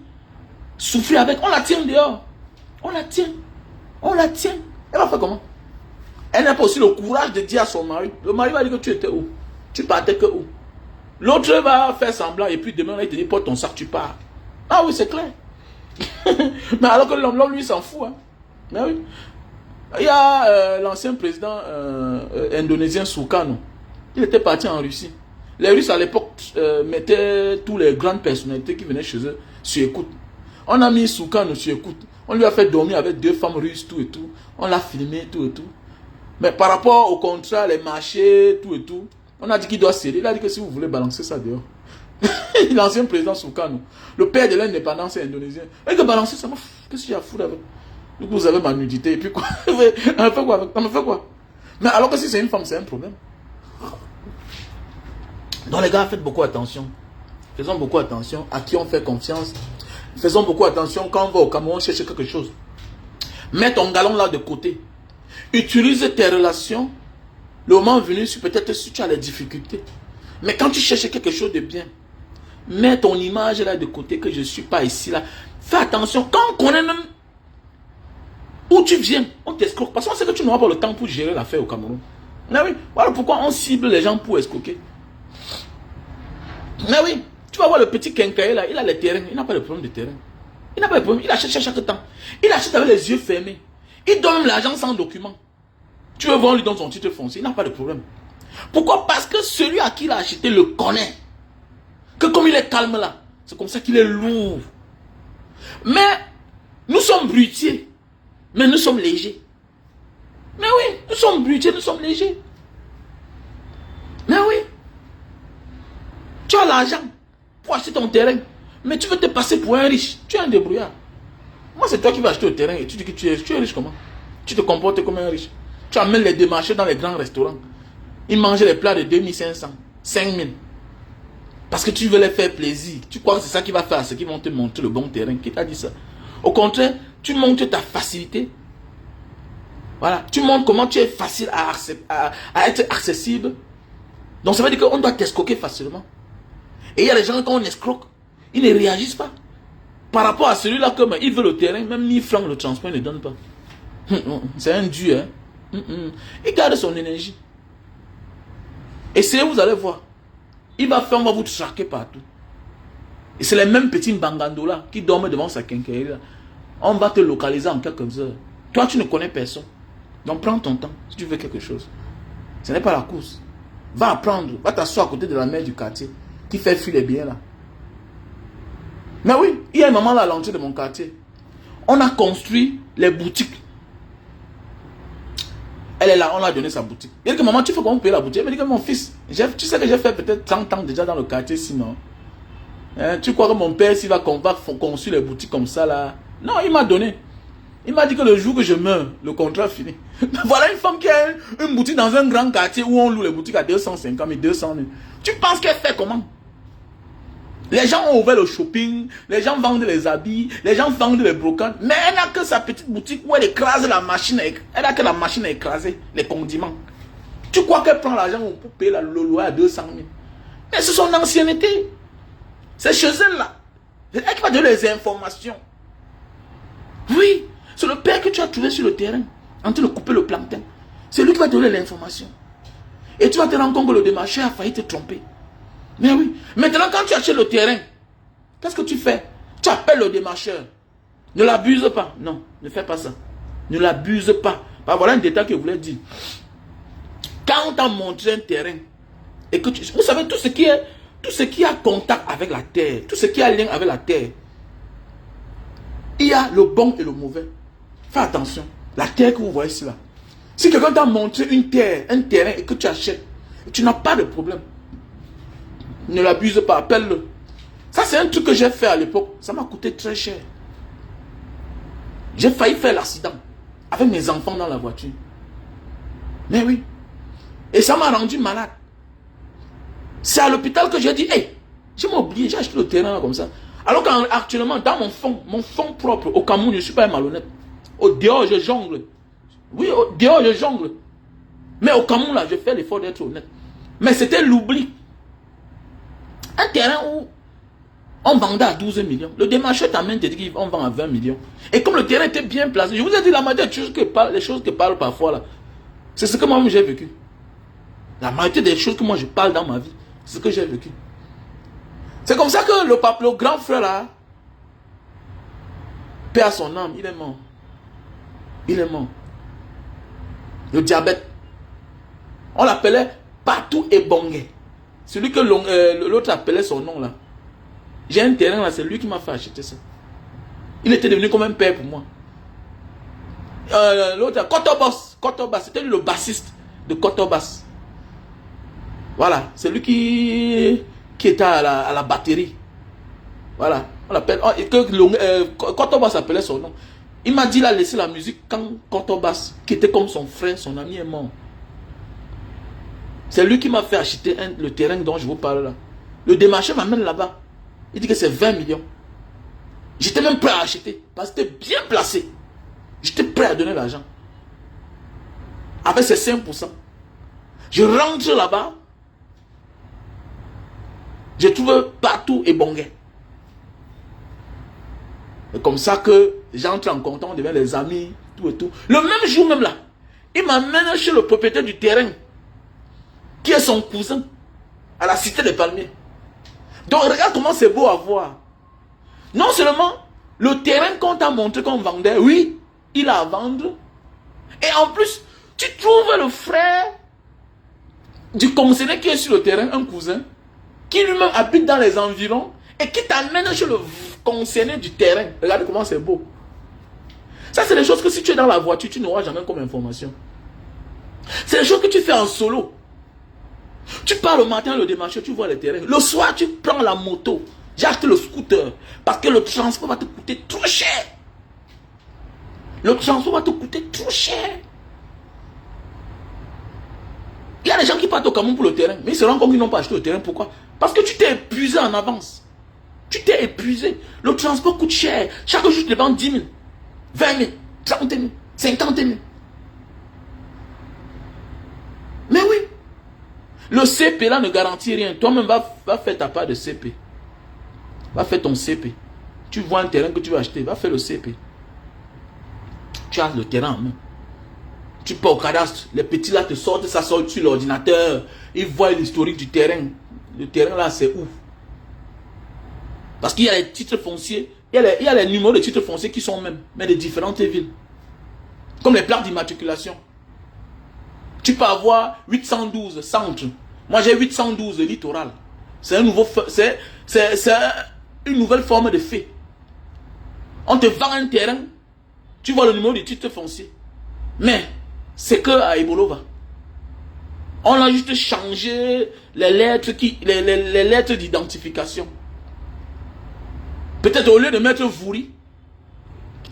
Souffrir avec. On la tient dehors. On la tient. On la tient. Elle va faire comment? Elle n'a pas aussi le courage de dire à son mari. Le mari va dire que tu étais où? Tu partais que où? L'autre va faire semblant et puis demain il te dit porte ton sac, tu pars. Ah oui, c'est clair. Mais alors que l'homme lui s'en fout. Hein. Mais oui. Il y a l'ancien président indonésien Sukarno. Il était parti en Russie. Les Russes à l'époque mettaient tous les grandes personnalités qui venaient chez eux sur écoute. On a mis Sukarno sur écoute. On lui a fait dormir avec 2 femmes russes, tout et tout. On l'a filmé, tout et tout. Mais par rapport au contrat, les marchés, tout et tout, on a dit qu'il doit céder. Il a dit que si vous voulez balancer ça dehors. L'ancien président Sukarno, le père de l'indépendance indonésien, il a dit que balancer ça, qu'est-ce que j'ai à foutre avec? Donc vous avez ma nudité et puis quoi? On me fait quoi avec? On me fait quoi? Mais alors que si c'est une femme, c'est un problème. Donc les gars, faites beaucoup attention. Faisons beaucoup attention à qui on fait confiance. Faisons beaucoup attention quand on va au Cameroun chercher quelque chose. Mets ton galon là de côté. Utilise tes relations. Le moment venu, peut-être si tu as des difficultés. Mais quand tu cherches quelque chose de bien, mets ton image là de côté que je ne suis pas ici là. Fais attention. Quand on connaît même où tu viens, on t'escroque. Parce qu'on sait que tu n'auras pas le temps pour gérer l'affaire au Cameroun. Mais oui, voilà pourquoi on cible les gens pour escroquer. Mais oui, tu vas voir le petit quincailler là, il a les terrains, il n'a pas de problème de terrain. Il n'a pas de problème, il achète chaque temps. Il achète avec les yeux fermés. Il donne même l'argent sans document. Tu veux voir, on lui donne son titre foncier, il n'a pas de problème. Pourquoi? Parce que celui à qui il a acheté le connaît. Que comme il est calme là, c'est comme ça qu'il est lourd. Mais nous sommes brutiers, mais nous sommes légers. Mais oui, nous sommes brutiers, nous sommes légers. Mais oui. Tu as l'argent pour acheter ton terrain, mais tu veux te passer pour un riche. Tu es un débrouillard. Moi, c'est toi qui vas acheter le terrain et tu dis que tu es riche comment? Tu te comportes comme un riche. Tu amènes les démarchés dans les grands restaurants. Ils mangent les plats de 2500, 5000. Parce que tu veux les faire plaisir. Tu crois que c'est ça qui va faire, c'est qu'ils vont te montrer le bon terrain. Qui t'a dit ça? Au contraire, tu montres ta facilité. Voilà. Tu montres comment tu es facile à être accessible. Donc ça veut dire qu'on doit t'escroquer facilement. Et il y a des gens, quand on escroque, ils ne réagissent pas. Par rapport à celui-là, comme il veut le terrain, même 1000 francs le transport, il ne donne pas. C'est un dieu, hein. Il garde son énergie. Essayez, vous allez voir. Il va faire, on va vous traquer partout. Et c'est les mêmes petits bangandolas qui dorment devant sa quincaillerie. On va te localiser en quelques heures. Toi, tu ne connais personne. Donc prends ton temps si tu veux quelque chose. Ce n'est pas la course. Va apprendre, va t'asseoir à côté de la mère du quartier qui fait fuir les biens là. Mais oui, il y a un moment là à l'entrée de mon quartier. On a construit les boutiques. Elle est là, on lui a donné sa boutique. Il dit que maman, tu fais comment payer la boutique? Elle me dit que mon fils, tu sais que j'ai fait peut-être 30 ans déjà dans le quartier sinon. Hein, tu crois que mon père, s'il va construire les boutiques comme ça là? Non, il m'a donné. Il m'a dit que le jour que je meurs, le contrat fini. Voilà une femme qui a une boutique dans un grand quartier où on loue les boutiques à 250 000, 200 000. Tu penses qu'elle fait comment? Les gens ont ouvert le shopping, les gens vendent les habits, les gens vendent les brocantes, mais elle n'a que sa petite boutique où elle écrase la machine, elle a que la machine à écraser les condiments. Tu crois qu'elle prend l'argent pour payer le loyer à 200 000? Mais c'est son ancienneté. C'est chez elle là. C'est elle qui va donner les informations. Oui, c'est le père que tu as trouvé sur le terrain, en train de couper le plantain. C'est lui qui va donner l'information. Et tu vas te rendre compte que le démarcheur a failli te tromper. Mais oui. Maintenant, quand tu achètes le terrain, qu'est-ce que tu fais? Tu appelles le démarcheur. Ne l'abuse pas. Non, ne fais pas ça. Ne l'abuse pas. Bah, voilà un détail que je voulais dire. Quand on t'a montré un terrain, et que vous savez, tout ce qui a contact avec la terre, tout ce qui a lien avec la terre, il y a le bon et le mauvais. Fais attention. La terre que vous voyez ici là. Si quelqu'un t'a montré une terre, un terrain et que tu achètes, tu n'as pas de problème. Ne l'abuse pas, appelle-le. Ça, c'est un truc que j'ai fait à l'époque. Ça m'a coûté très cher. J'ai failli faire l'accident avec mes enfants dans la voiture. Mais oui. Et ça m'a rendu malade. C'est à l'hôpital que j'ai dit, hey, je m'ai oublié, j'ai acheté le terrain comme ça. Alors qu'actuellement, dans mon fonds propre, au Cameroun, je ne suis pas un malhonnête. Au dehors, je jongle. Oui, au dehors, je jongle. Mais au Cameroun, là, je fais l'effort d'être honnête. Mais c'était l'oubli. Un terrain où on vendait à 12 millions. Le démarcheur t'amène, te dit qu'on vend à 20 millions. Et comme le terrain était bien placé, je vous ai dit la majorité des choses les choses que parlent parfois là, c'est ce que moi j'ai vécu. La majorité des choses que moi je parle dans ma vie, c'est ce que j'ai vécu. C'est comme ça que le grand frère là, paix à son âme, il est mort. Il est mort. Le diabète. On l'appelait Patou Ebongé. Celui que l'autre appelait son nom là. J'ai un terrain là, c'est lui qui m'a fait acheter ça. Il était devenu comme un père pour moi. L'autre, Kotobas, c'était lui le bassiste de Kotobas. Voilà, c'est lui qui était à la batterie. Voilà, on l'appelle. Kotobas appelait son nom. Il m'a dit, il a laissé la musique quand Kotobas, qui était comme son frère, son ami, est mort. C'est lui qui m'a fait acheter le terrain dont je vous parle là. Le démarcheur m'amène là-bas. Il dit que c'est 20 millions. J'étais même prêt à acheter. Parce que c'était bien placé. J'étais prêt à donner l'argent. Avec ces 5%. Je rentre là-bas. Je trouve partout Ebongé. C'est comme ça que j'entre en contact, on devient les amis, tout et tout. Le même jour même là, il m'amène chez le propriétaire du terrain, qui est son cousin, à la cité des Palmiers. Donc regarde comment c'est beau à voir. Non seulement le terrain qu'on t'a montré qu'on vendait, oui, il a à vendre. Et en plus, tu trouves le frère du conseiller qui est sur le terrain, un cousin, qui lui-même habite dans les environs et qui t'amène chez le conseiller du terrain. Regardez comment c'est beau. Ça, c'est des choses que si tu es dans la voiture, tu n'auras jamais comme information. C'est des choses que tu fais en solo. Tu pars le matin, le démarcheur, tu vois les terrains. Le soir, tu prends la moto. J'ai acheté le scooter. Parce que le transport va te coûter trop cher. Le transport va te coûter trop cher. Il y a des gens qui partent au Cameroun pour le terrain. Mais ils se rendent compte qu'ils n'ont pas acheté le terrain. Pourquoi? Parce que tu t'es épuisé en avance. Tu t'es épuisé. Le transport coûte cher. Chaque jour, tu te vends 10 000, 20 000, 30 000, 50 000. Mais oui. Le CP là ne garantit rien. Toi-même va faire ta part de CP. Va faire ton CP. Tu vois un terrain que tu veux acheter. Va faire le CP. Tu as le terrain en main. Tu pars au cadastre. Les petits là te sortent. Ça sort sur l'ordinateur. Ils voient l'historique du terrain. Le terrain là c'est ouf. Parce qu'il y a les titres fonciers. Il y a les numéros de titres fonciers qui sont mêmes. Mais de différentes villes. Comme les plaques d'immatriculation. Tu peux avoir 812 centre. Moi j'ai 812 littoral. C'est une nouvelle forme de fait. On te vend un terrain. Tu vois le numéro du titre foncier. Mais c'est que à Ebolova. On a juste changé les lettres les lettres d'identification. Peut-être au lieu de mettre Vouri,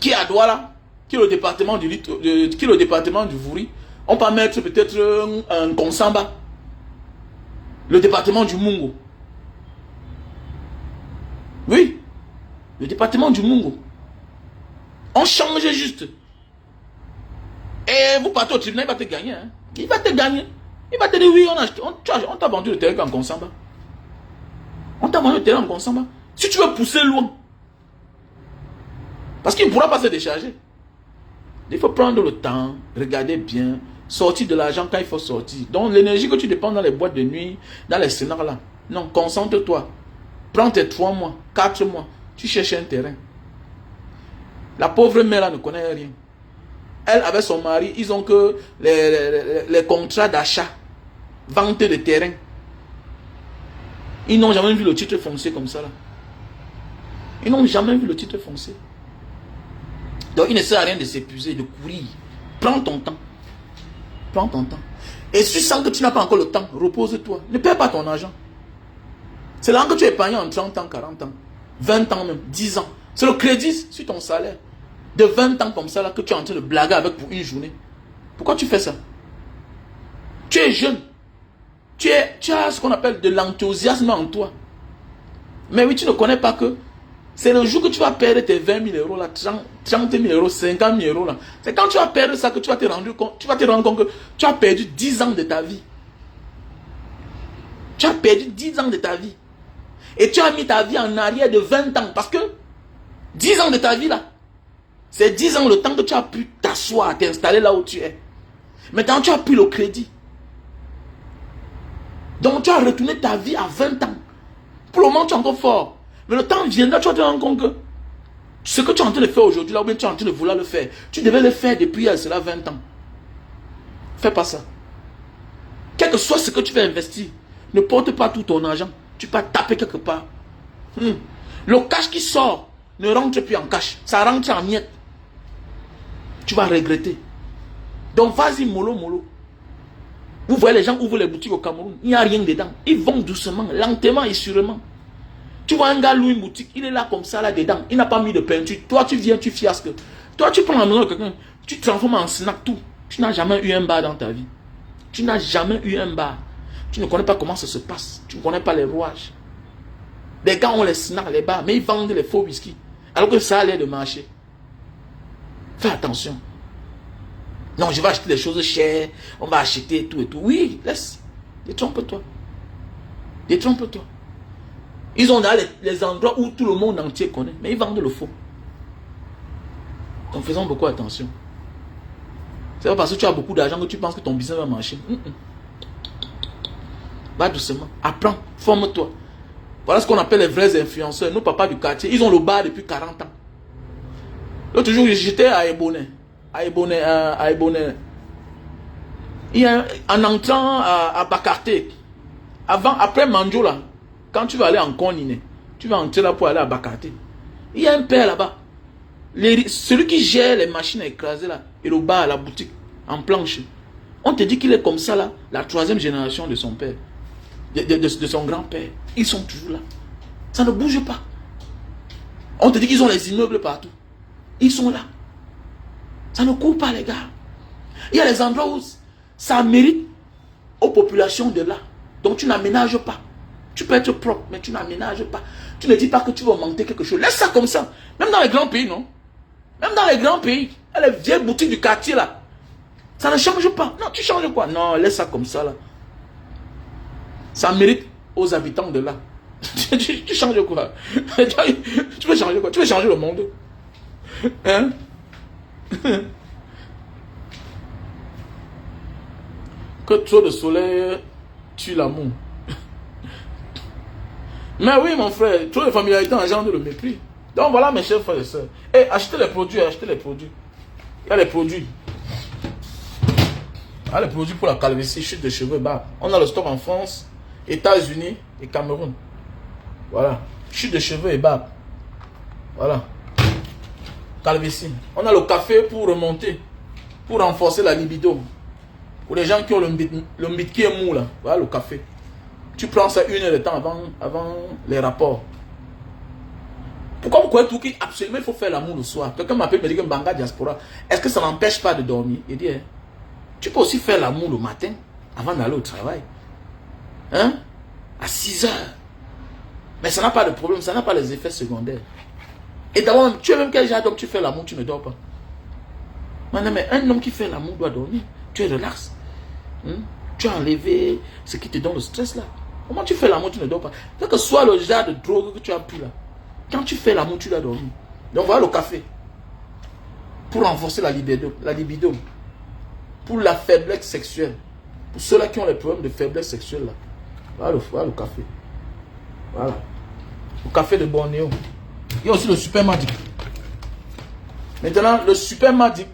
qui est à Douala, qui est le département du Vouri, on peut mettre peut-être un Konsamba, le département du Mungo. Oui, le département du Mungo. On change juste. Et vous partez au tribunal, il va te gagner. Hein. Il va te gagner. Il va te dire oui, on t'a vendu le terrain en Konsamba. On t'a vendu le terrain en Konsamba. Si tu veux pousser loin, parce qu'il ne pourra pas se décharger. Il faut prendre le temps, regarder bien, sortir de l'argent quand il faut sortir. Donc l'énergie que tu dépenses dans les boîtes de nuit, dans les scénars là, non, concentre-toi. Prends tes 3 mois, 4 mois, tu cherches un terrain. La pauvre mère là ne connaît rien. Elle, avec son mari, ils ont que les contrats d'achat, vente de terrain. Ils n'ont jamais vu le titre foncier comme ça là. Ils n'ont jamais vu le titre foncier. Donc il ne sert à rien de s'épuiser, de courir. Prends ton temps. Prends ton temps. Et si tu sens que tu n'as pas encore le temps, repose-toi. Ne perds pas ton argent. C'est là que tu épargnes en 30 ans, 40 ans, 20 ans même, 10 ans. C'est le crédit sur ton salaire. De 20 ans comme ça là que tu es en train de blaguer avec pour une journée. Pourquoi tu fais ça? Tu es jeune. Tu as ce qu'on appelle de l'enthousiasme en toi. Mais oui, tu ne connais pas que c'est le jour que tu vas perdre tes 20 000 euros, là, 30 000 euros, 50 000 euros. Là. C'est quand tu vas perdre ça que tu vas te rendre compte que tu as perdu 10 ans de ta vie. Tu as perdu 10 ans de ta vie. Et tu as mis ta vie en arrière de 20 ans. Parce que 10 ans de ta vie, là, c'est 10 ans le temps que tu as pu t'asseoir, t'installer là où tu es. Maintenant, tu as pris le crédit. Donc, tu as retourné ta vie à 20 ans. Pour le moment, tu es encore fort. Mais le temps viendra, tu vas te rendre compte que ce que tu es en train de faire aujourd'hui, là où bien tu es en train de vouloir le faire, tu devais le faire depuis cela 20 ans. Fais pas ça. Quel que soit ce que tu veux investir, ne porte pas tout ton argent. Tu peux taper quelque part. Le cash qui sort ne rentre plus en cash. Ça rentre en miettes. Tu vas regretter. Donc vas-y, mollo, mollo. Vous voyez, les gens ouvrent les boutiques au Cameroun. Il n'y a rien dedans. Ils vont doucement, lentement et sûrement. Tu vois un gars louer une boutique, il est là comme ça, là dedans. Il n'a pas mis de peinture. Toi, tu viens, tu fiasques. Toi, tu prends la maison de quelqu'un, tu transformes en snack tout. Tu n'as jamais eu un bar dans ta vie. Tu n'as jamais eu un bar. Tu ne connais pas comment ça se passe. Tu ne connais pas les rouages. Les gars ont les snacks, les bars, mais ils vendent les faux whisky. Alors que ça a l'air de marcher. Fais attention. Non, je vais acheter des choses chères. On va acheter tout et tout. Oui, laisse. Détrompe-toi. Détrompe-toi. Ils ont là les endroits où tout le monde entier connaît. Mais ils vendent le faux. Donc faisons beaucoup attention. C'est pas parce que tu as beaucoup d'argent que tu penses que ton business va marcher. Va doucement. Apprends. Forme-toi. Voilà ce qu'on appelle les vrais influenceurs. Nos papas du quartier, ils ont le bar depuis 40 ans. L'autre jour, j'étais à Ebonné. À Ebonné. En entrant à Bakarté, après Manjo, là, quand tu vas aller en Konine, tu vas entrer là pour aller à Bakarté. Il y a un père là-bas. Celui qui gère les machines à écraser là, et le bar, la boutique, en planche. On te dit qu'il est comme ça là, la 3e génération de son père, de son grand-père. Ils sont toujours là. Ça ne bouge pas. On te dit qu'ils ont les immeubles partout. Ils sont là. Ça ne court pas, les gars. Il y a les endroits où ça mérite aux populations de là. Donc tu n'aménages pas. Tu peux être propre, mais tu n'aménages pas. Tu ne dis pas que tu vas augmenter quelque chose. Laisse ça comme ça. Même dans les grands pays, non? Même dans les grands pays. Les vieilles boutiques du quartier, là. Ça ne change pas. Non, tu changes quoi? Non, laisse ça comme ça, là. Ça mérite aux habitants de là. Tu changes quoi? Tu veux changer quoi? Tu veux changer le monde? Hein? Que trop de soleil tue l'amour. Mais oui, mon frère, trop de familiarité engendre le mépris. Donc voilà, mes chers frères et sœurs. Et achetez les produits, achetez les produits. Il y a les produits. Il y a les produits pour la calvitie, chute de cheveux, barbe. On a le stock en France, États-Unis et Cameroun. Voilà. Chute de cheveux et barbe. Voilà. Calvitie. On a le café pour remonter, pour renforcer la libido. Pour les gens qui ont le mbit qui est mou là. Voilà le café. Tu prends ça 1 heure de temps avant les rapports. Pourquoi vous croyez tout qu'absolument il faut faire l'amour le soir? Quelqu'un m'appelle, me dit que Mbanga Diaspora, est-ce que ça n'empêche pas de dormir? Il dit, tu peux aussi faire l'amour le matin avant d'aller au travail. Hein? À 6 heures. Mais ça n'a pas de problème, ça n'a pas les effets secondaires. Et d'abord, tu es même quel genre d'homme, tu fais l'amour, tu ne dors pas. Maintenant, mais un homme qui fait l'amour doit dormir. Tu es relax. Tu as enlevé ce qui te donne le stress là. Comment tu fais l'amour, tu ne dors pas? Quel que soit le genre de drogue que tu as pris là, quand tu fais l'amour, tu dois dormir. Donc voilà le café. Pour renforcer la libido. Pour la faiblesse sexuelle. Pour ceux-là qui ont les problèmes de faiblesse sexuelle là. Voilà le café. Voilà. Le café de Bornéo. Il y a aussi le super magic. Maintenant, le super magic,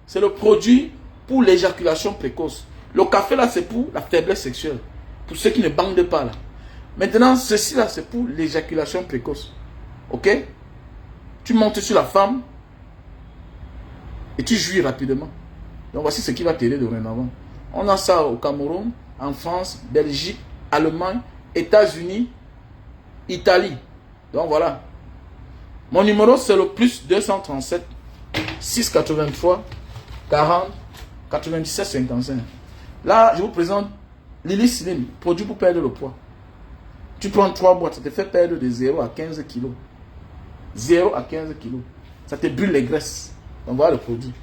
c'est le produit pour l'éjaculation précoce. Le café là, c'est pour la faiblesse sexuelle. Pour ceux qui ne bandent pas là. Maintenant, ceci là, c'est pour l'éjaculation précoce. Ok? Tu montes sur la femme et tu jouis rapidement. Donc voici ce qui va t'aider dorénavant. On a ça au Cameroun, en France, Belgique, Allemagne, États-Unis, Italie. Donc voilà. Mon numéro c'est le plus 237 683 40 97 55. Là, je vous présente Lily Slim, produit pour perdre le poids. Tu prends 3 boîtes, ça te fait perdre de 0 à 15 kilos. 0 à 15 kilos. Ça te brûle les graisses. Donc voilà le produit.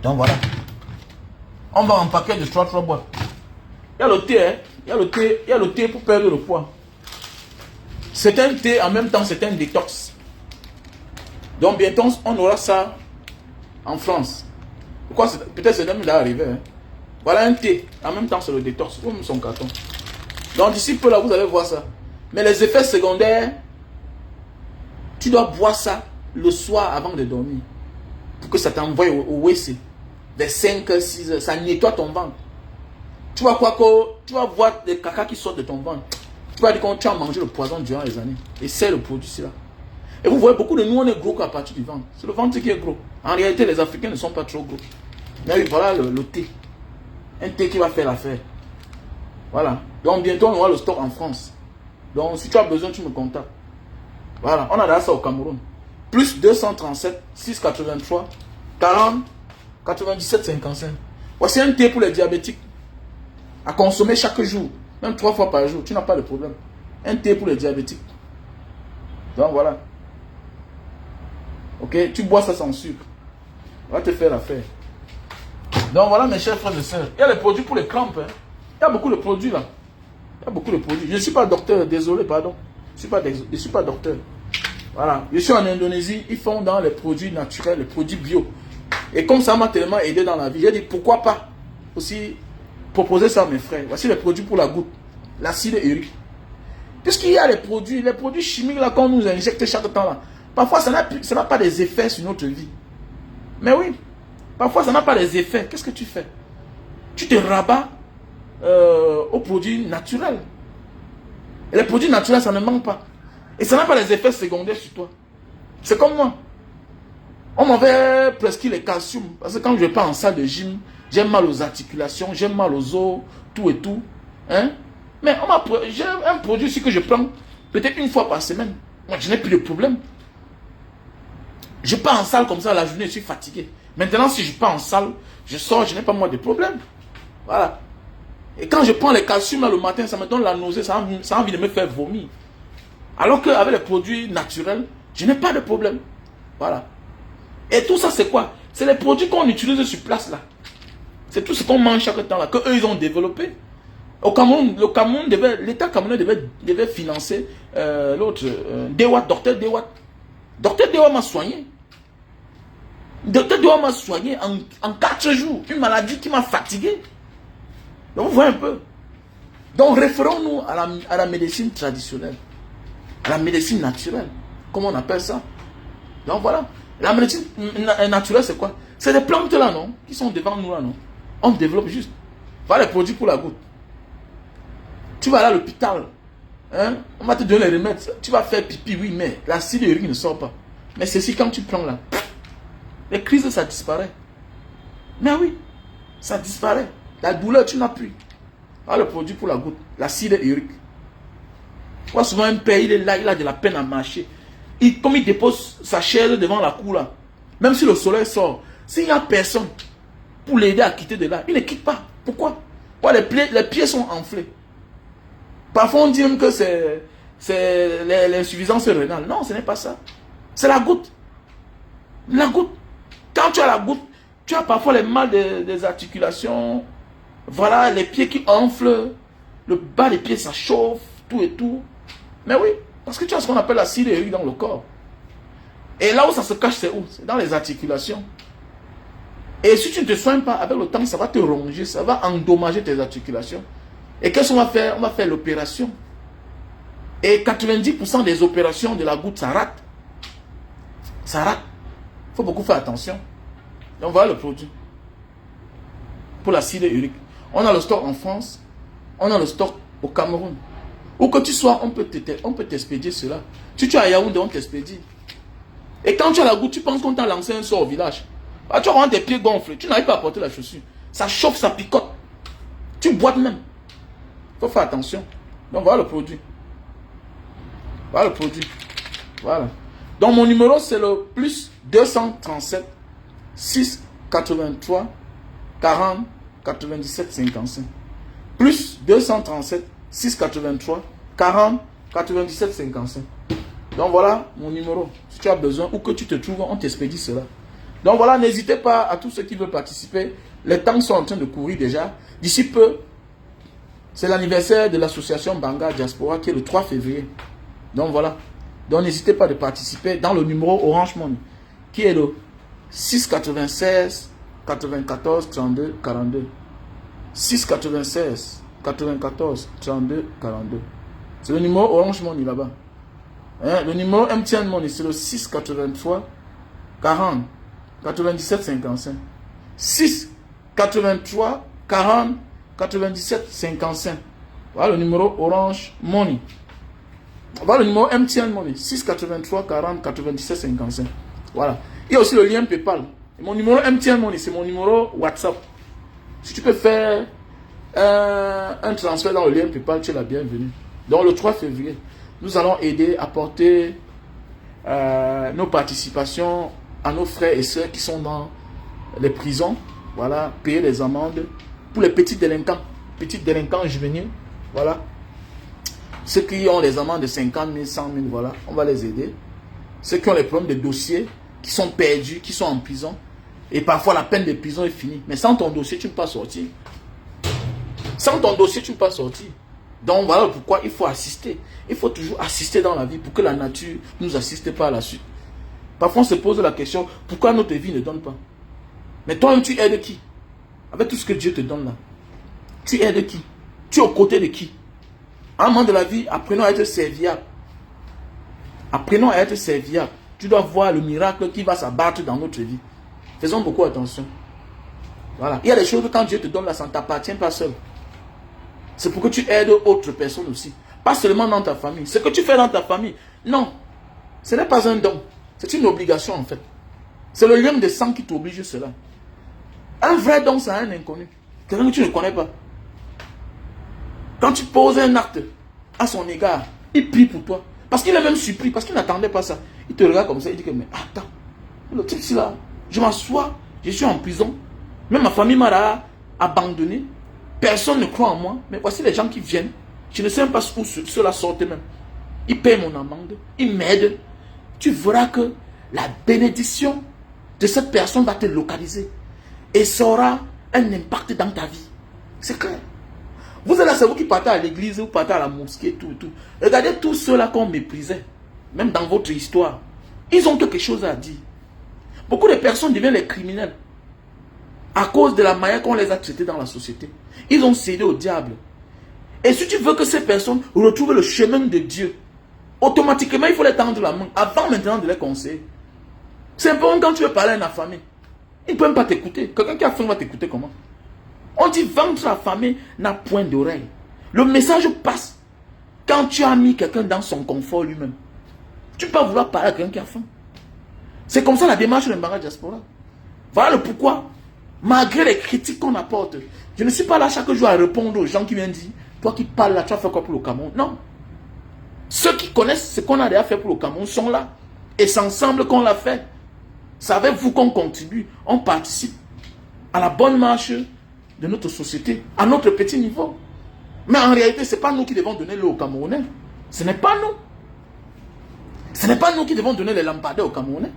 Donc voilà. On va en paquet de 3 boîtes. Il y a le thé, hein? Il y a le thé pour perdre le poids. C'est un thé, en même temps, c'est un détox. Donc bientôt, on aura ça en France. Pourquoi? Peut-être c'est même là arrivé. Hein? Voilà un thé. En même temps, c'est le détox. Comme son carton. Donc d'ici peu là, vous allez voir ça. Mais les effets secondaires, tu dois boire ça le soir avant de dormir. Pour que ça t'envoie au WC. Vers 5-6 heures. Ça nettoie ton ventre. Tu vas quoi que tu vas voir des caca qui sortent de ton ventre. Tu vas dire que tu as mangé le poison durant les années. Et c'est le produit là. Et vous voyez, beaucoup de nous, on est gros qu'à partir du ventre. C'est le ventre qui est gros. En réalité, les Africains ne sont pas trop gros. Mais oui, voilà le thé. Un thé qui va faire l'affaire. Voilà. Donc bientôt, on aura le stock en France. Donc si tu as besoin, tu me contactes. Voilà. On a ça au Cameroun. Plus 237 683 40 97 55. Voici un thé pour les diabétiques. À consommer chaque jour. Même 3 fois par jour. Tu n'as pas de problème. Un thé pour les diabétiques. Donc voilà. Ok, tu bois ça sans sucre. On va te faire l'affaire. Donc voilà mes chers frères et sœurs. Il y a les produits pour les crampes. Hein. Il y a beaucoup de produits là. Il y a beaucoup de produits. Je ne suis pas docteur, désolé, pardon. Je ne suis pas docteur. Voilà. Je suis en Indonésie, ils font dans les produits naturels, les produits bio. Et comme ça m'a tellement aidé dans la vie, j'ai dit pourquoi pas aussi proposer ça à mes frères. Voici les produits pour la goutte. L'acide urique. Puisqu'il y a les produits chimiques là qu'on nous injecte chaque temps là. Parfois, ça n'a pas des effets sur notre vie. Mais oui, parfois, ça n'a pas des effets. Qu'est-ce que tu fais? Tu te rabats aux produits naturels. Et les produits naturels, ça ne manque pas. Et ça n'a pas des effets secondaires sur toi. C'est comme moi. On m'avait prescrit les calcium. Parce que quand je pars en salle de gym, j'ai mal aux articulations, j'ai mal aux os, tout et tout. Hein? Mais j'ai un produit aussi que je prends peut-être une fois par semaine. Moi, je n'ai plus de problème. Je pars en salle comme ça la journée, je suis fatigué. Maintenant, si je pars en salle, je sors, je n'ai pas moi de problème. Voilà. Et quand je prends les calcium là, le matin, ça me donne la nausée, ça a envie de me faire vomir. Alors qu'avec les produits naturels, je n'ai pas de problème. Voilà. Et tout ça, c'est quoi? C'est les produits qu'on utilise sur place là. C'est tout ce qu'on mange chaque temps là, qu'eux ils ont développé. Au Cameroun, l'État camerounais devait financer l'autre, Dewa, docteur Dewa. Docteur Dewa m'a soigné. Docteur Dewa m'a soigné en 4 jours. Une maladie qui m'a fatigué. Donc vous voyez un peu. Donc référons-nous à la médecine traditionnelle. À la médecine naturelle. Comment on appelle ça? Donc voilà. La médecine naturelle c'est quoi? C'est des plantes là non? Qui sont devant nous là non? On développe juste. Voilà les produits pour la goutte. Tu vas aller à l'hôpital. Hein? On va te donner les remèdes. Tu vas faire pipi, oui, mais l'acide urique ne sort pas. Mais ceci, quand tu prends là, les crises, ça disparaît. Mais oui, ça disparaît. La douleur, tu n'as plus. Voilà le produit pour la goutte, l'acide urique. Moi, souvent, un père, il est là, il a de la peine à marcher. Comme il dépose sa chaise devant la cour là, même si le soleil sort, s'il n'y a personne pour l'aider à quitter de là, il ne quitte pas. Pourquoi? Les pieds sont enflés. Parfois, on dit même que c'est l'insuffisance rénale. Non, ce n'est pas ça. C'est la goutte. La goutte. Quand tu as la goutte, tu as parfois les mal des articulations. Voilà, les pieds qui enflent. Le bas des pieds, ça chauffe, tout et tout. Mais oui, parce que tu as ce qu'on appelle l'acide urique dans le corps. Et là où ça se cache, c'est où? C'est dans les articulations. Et si tu ne te soignes pas, avec le temps, ça va te ronger, ça va endommager tes articulations. Et qu'est-ce qu'on va faire? On va faire l'opération. Et 90% des opérations de la goutte, ça rate. Ça rate. Il faut beaucoup faire attention. Donc voilà le produit. Pour l'acide urique. On a le stock en France. On a le stock au Cameroun. Où que tu sois, on peut t'expédier cela. Si tu es à Yaoundé, on t'expédie. Et quand tu as la goutte, tu penses qu'on t'a lancé un sort au village. Ah, tu vas avoir tes pieds gonflés. Tu n'arrives pas à porter la chaussure. Ça chauffe, ça picote. Tu boites même. Il faut faire attention. Donc voilà le produit. Voilà le produit. Voilà. Donc mon numéro c'est le plus 237 6 83 40 97 55. Plus 237 6 83 40 97 55. Donc voilà mon numéro. Si tu as besoin ou que tu te trouves, on t'expédie cela. Donc voilà, n'hésitez pas à tous ceux qui veulent participer. Les temps sont en train de courir déjà. D'ici peu, c'est l'anniversaire de l'association Banga Diaspora qui est le 3 février. Donc voilà. Donc n'hésitez pas de participer dans le numéro Orange Money qui est le 696 94 32 42. 696 94 32 42. C'est le numéro Orange Money là-bas. Hein? Le numéro MTN Money c'est le 683 40 97 55. 6 83 40 97 55. Voilà le numéro Orange Money. Voilà le numéro MTN Money 6 83 40 97 55. Voilà. Il y a aussi le lien PayPal. Mon numéro MTN Money, c'est mon numéro WhatsApp. Si tu peux faire un transfert dans le lien PayPal, tu es la bienvenue. Donc le 3 février, nous allons aider à porter nos participations à nos frères et sœurs qui sont dans les prisons. Voilà, payer les amendes pour les petits délinquants juvéniles. Voilà. Ceux qui ont les amendes de 50 000, 100 000, voilà, on va les aider. Ceux qui ont les problèmes de dossiers, qui sont perdus, qui sont en prison. Et parfois la peine de prison est finie. Mais sans ton dossier, tu ne peux pas sortir. Sans ton dossier, tu ne peux pas sortir. Donc voilà pourquoi il faut assister. Il faut toujours assister dans la vie pour que la nature ne nous assiste pas à la suite. Parfois on se pose la question, pourquoi notre vie ne donne pas? Mais toi-même tu aides qui? Avec tout ce que Dieu te donne là. Tu aides qui? Tu es aux côtés de qui? À un moment de la vie, apprenons à être serviables. Apprenons à être serviables. Tu dois voir le miracle qui va s'abattre dans notre vie. Faisons beaucoup attention. Voilà. Il y a des choses que quand Dieu te donne là, ça ne t'appartient pas seul. C'est pour que tu aides autres personnes aussi. Pas seulement dans ta famille. Ce que tu fais dans ta famille, non. Ce n'est pas un don. C'est une obligation en fait. C'est le lien de sang qui t'oblige cela. Un vrai don, c'est un inconnu. Quelqu'un que tu ne connais pas. Quand tu poses un acte à son égard, il prie pour toi. Parce qu'il est même surpris, parce qu'il n'attendait pas ça. Il te regarde comme ça, il dit que, mais attends, le type ici là, je m'assois, je suis en prison. Même ma famille m'a abandonné. Personne ne croit en moi. Mais voici les gens qui viennent. Je ne sais même pas où cela sortent même. Ils payent mon amende, ils m'aident. Tu verras que la bénédiction de cette personne va te localiser. Et ça aura un impact dans ta vie. C'est clair. Vous êtes là, c'est vous qui partez à l'église, vous partez à la mosquée, tout. Regardez tous ceux-là qu'on méprisait. Même dans votre histoire. Ils ont quelque chose à dire. Beaucoup de personnes deviennent les criminels. À cause de la manière qu'on les a traités dans la société. Ils ont cédé au diable. Et si tu veux que ces personnes retrouvent le chemin de Dieu, automatiquement, il faut les tendre la main avant maintenant de les conseiller. C'est important quand tu veux parler à une famille. Ils ne peuvent pas t'écouter. Quelqu'un qui a faim va t'écouter comment? On dit ventre affamé n'a point d'oreille. Le message passe quand tu as mis quelqu'un dans son confort lui-même. Tu peux pas vouloir parler à quelqu'un qui a faim. C'est comme ça la démarche de Banga Diaspora. Voilà le pourquoi. Malgré les critiques qu'on apporte, je ne suis pas là chaque jour à répondre aux gens qui viennent dire, toi qui parles là, tu as fait quoi pour le Cameroun? Non. Ceux qui connaissent ce qu'on a déjà fait pour le Cameroun sont là. Et c'est ensemble qu'on l'a fait. C'est avec vous qu'on contribue, on participe à la bonne marche de notre société, à notre petit niveau. Mais en réalité, ce n'est pas nous qui devons donner l'eau aux Camerounais. Ce n'est pas nous. Ce n'est pas nous qui devons donner les lampadaires aux Camerounais.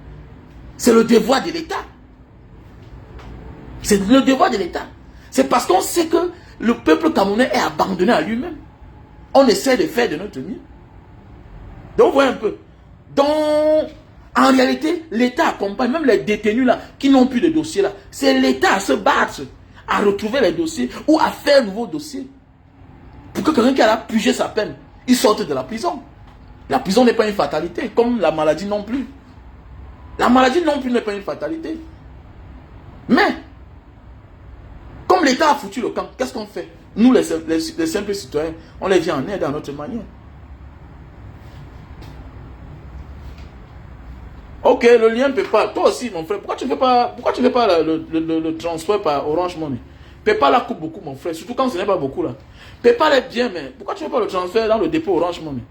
C'est le devoir de l'État. C'est le devoir de l'État. C'est parce qu'on sait que le peuple camerounais est abandonné à lui-même. On essaie de faire de notre mieux. Donc, vous voyez un peu. Donc, en réalité, l'État accompagne même les détenus là, qui n'ont plus de dossiers là. C'est l'État à se battre, à retrouver les dossiers ou à faire un nouveau dossier. Pour que quelqu'un qui a purgé sa peine, il sorte de la prison. La prison n'est pas une fatalité, comme la maladie non plus. La maladie non plus n'est pas une fatalité. Mais, comme l'État a foutu le camp, qu'est-ce qu'on fait? Nous, les simples citoyens, on les vient en aide à notre manière. Ok, le lien PayPal. Toi aussi, mon frère, pourquoi tu ne fais pas le transfert par Orange Money? PayPal la coupe beaucoup, mon frère, surtout quand ce n'est pas beaucoup là. PayPal est bien, mais pourquoi tu ne fais pas le transfert dans le dépôt Orange Money?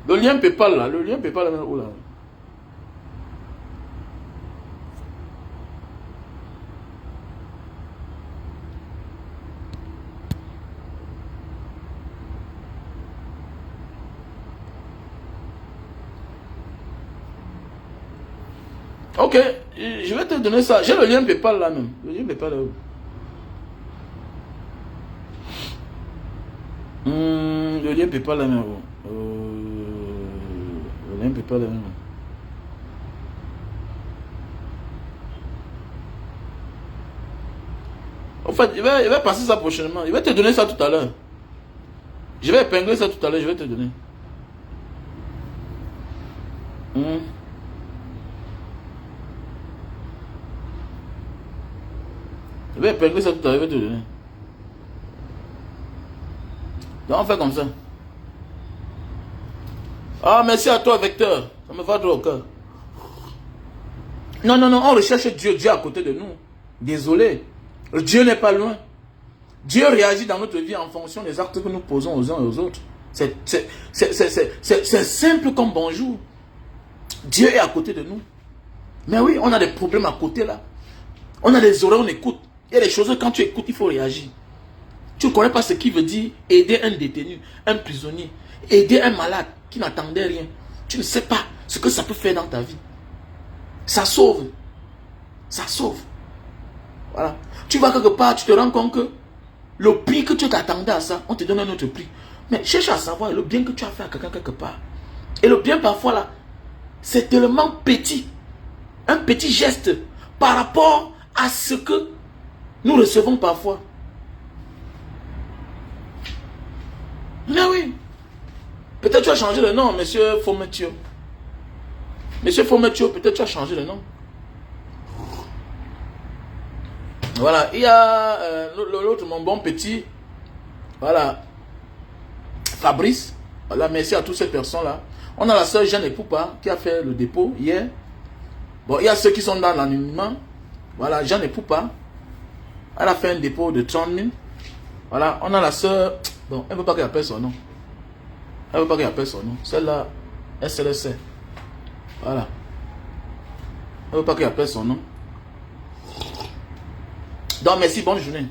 Le lien PayPal là, où là? Ok, je vais te donner ça. J'ai le lien PayPal là même. Le lien PayPal là où? Le lien PayPal là même. Le lien PayPal là même. En fait, je vais passer ça prochainement. Je vais te donner ça tout à l'heure. Je vais épingler ça tout à l'heure. Je vais te donner. Je vais épingler ça tout à l'heure. Je vais te donner. Donc on fait comme ça. Ah, merci à toi, Vecteur. Ça me va trop au cœur. Non, non, non, on recherche Dieu. Dieu est à côté de nous. Désolé. Dieu n'est pas loin. Dieu réagit dans notre vie en fonction des actes que nous posons aux uns et aux autres. C'est simple comme bonjour. Dieu est à côté de nous. Mais oui, on a des problèmes à côté là. On a des oreilles, on écoute. Il y a des choses, quand tu écoutes, il faut réagir. Tu ne connais pas ce qui veut dire aider un détenu, un prisonnier, aider un malade qui n'attendait rien. Tu ne sais pas ce que ça peut faire dans ta vie. Ça sauve. Ça sauve. Voilà. Tu vas quelque part, tu te rends compte que le prix que tu t'attendais à ça, on te donne un autre prix. Mais cherche à savoir le bien que tu as fait à quelqu'un quelque part. Et le bien parfois là, c'est tellement petit. Un petit geste par rapport à ce que nous recevons parfois. Mais oui. Peut-être tu as changé le nom, monsieur Fometio. Monsieur Fometio, peut-être tu as changé le nom. Voilà, il y a l'autre, mon bon petit. Voilà. Fabrice. Voilà, merci à toutes ces personnes-là. On a la sœur Jeanne Epoupa qui a fait le dépôt hier. Bon, il y a ceux qui sont dans l'anonymat. Voilà, Jeanne Epoupa. Elle a fait un dépôt de 30 000. Voilà, on a la sœur. Bon, elle ne veut pas qu'il appelle son nom. Elle ne veut pas qu'il appelle son nom. Celle-là, elle se le sait. Voilà. Elle ne veut pas qu'il appelle son nom. Donc, merci, bonne journée.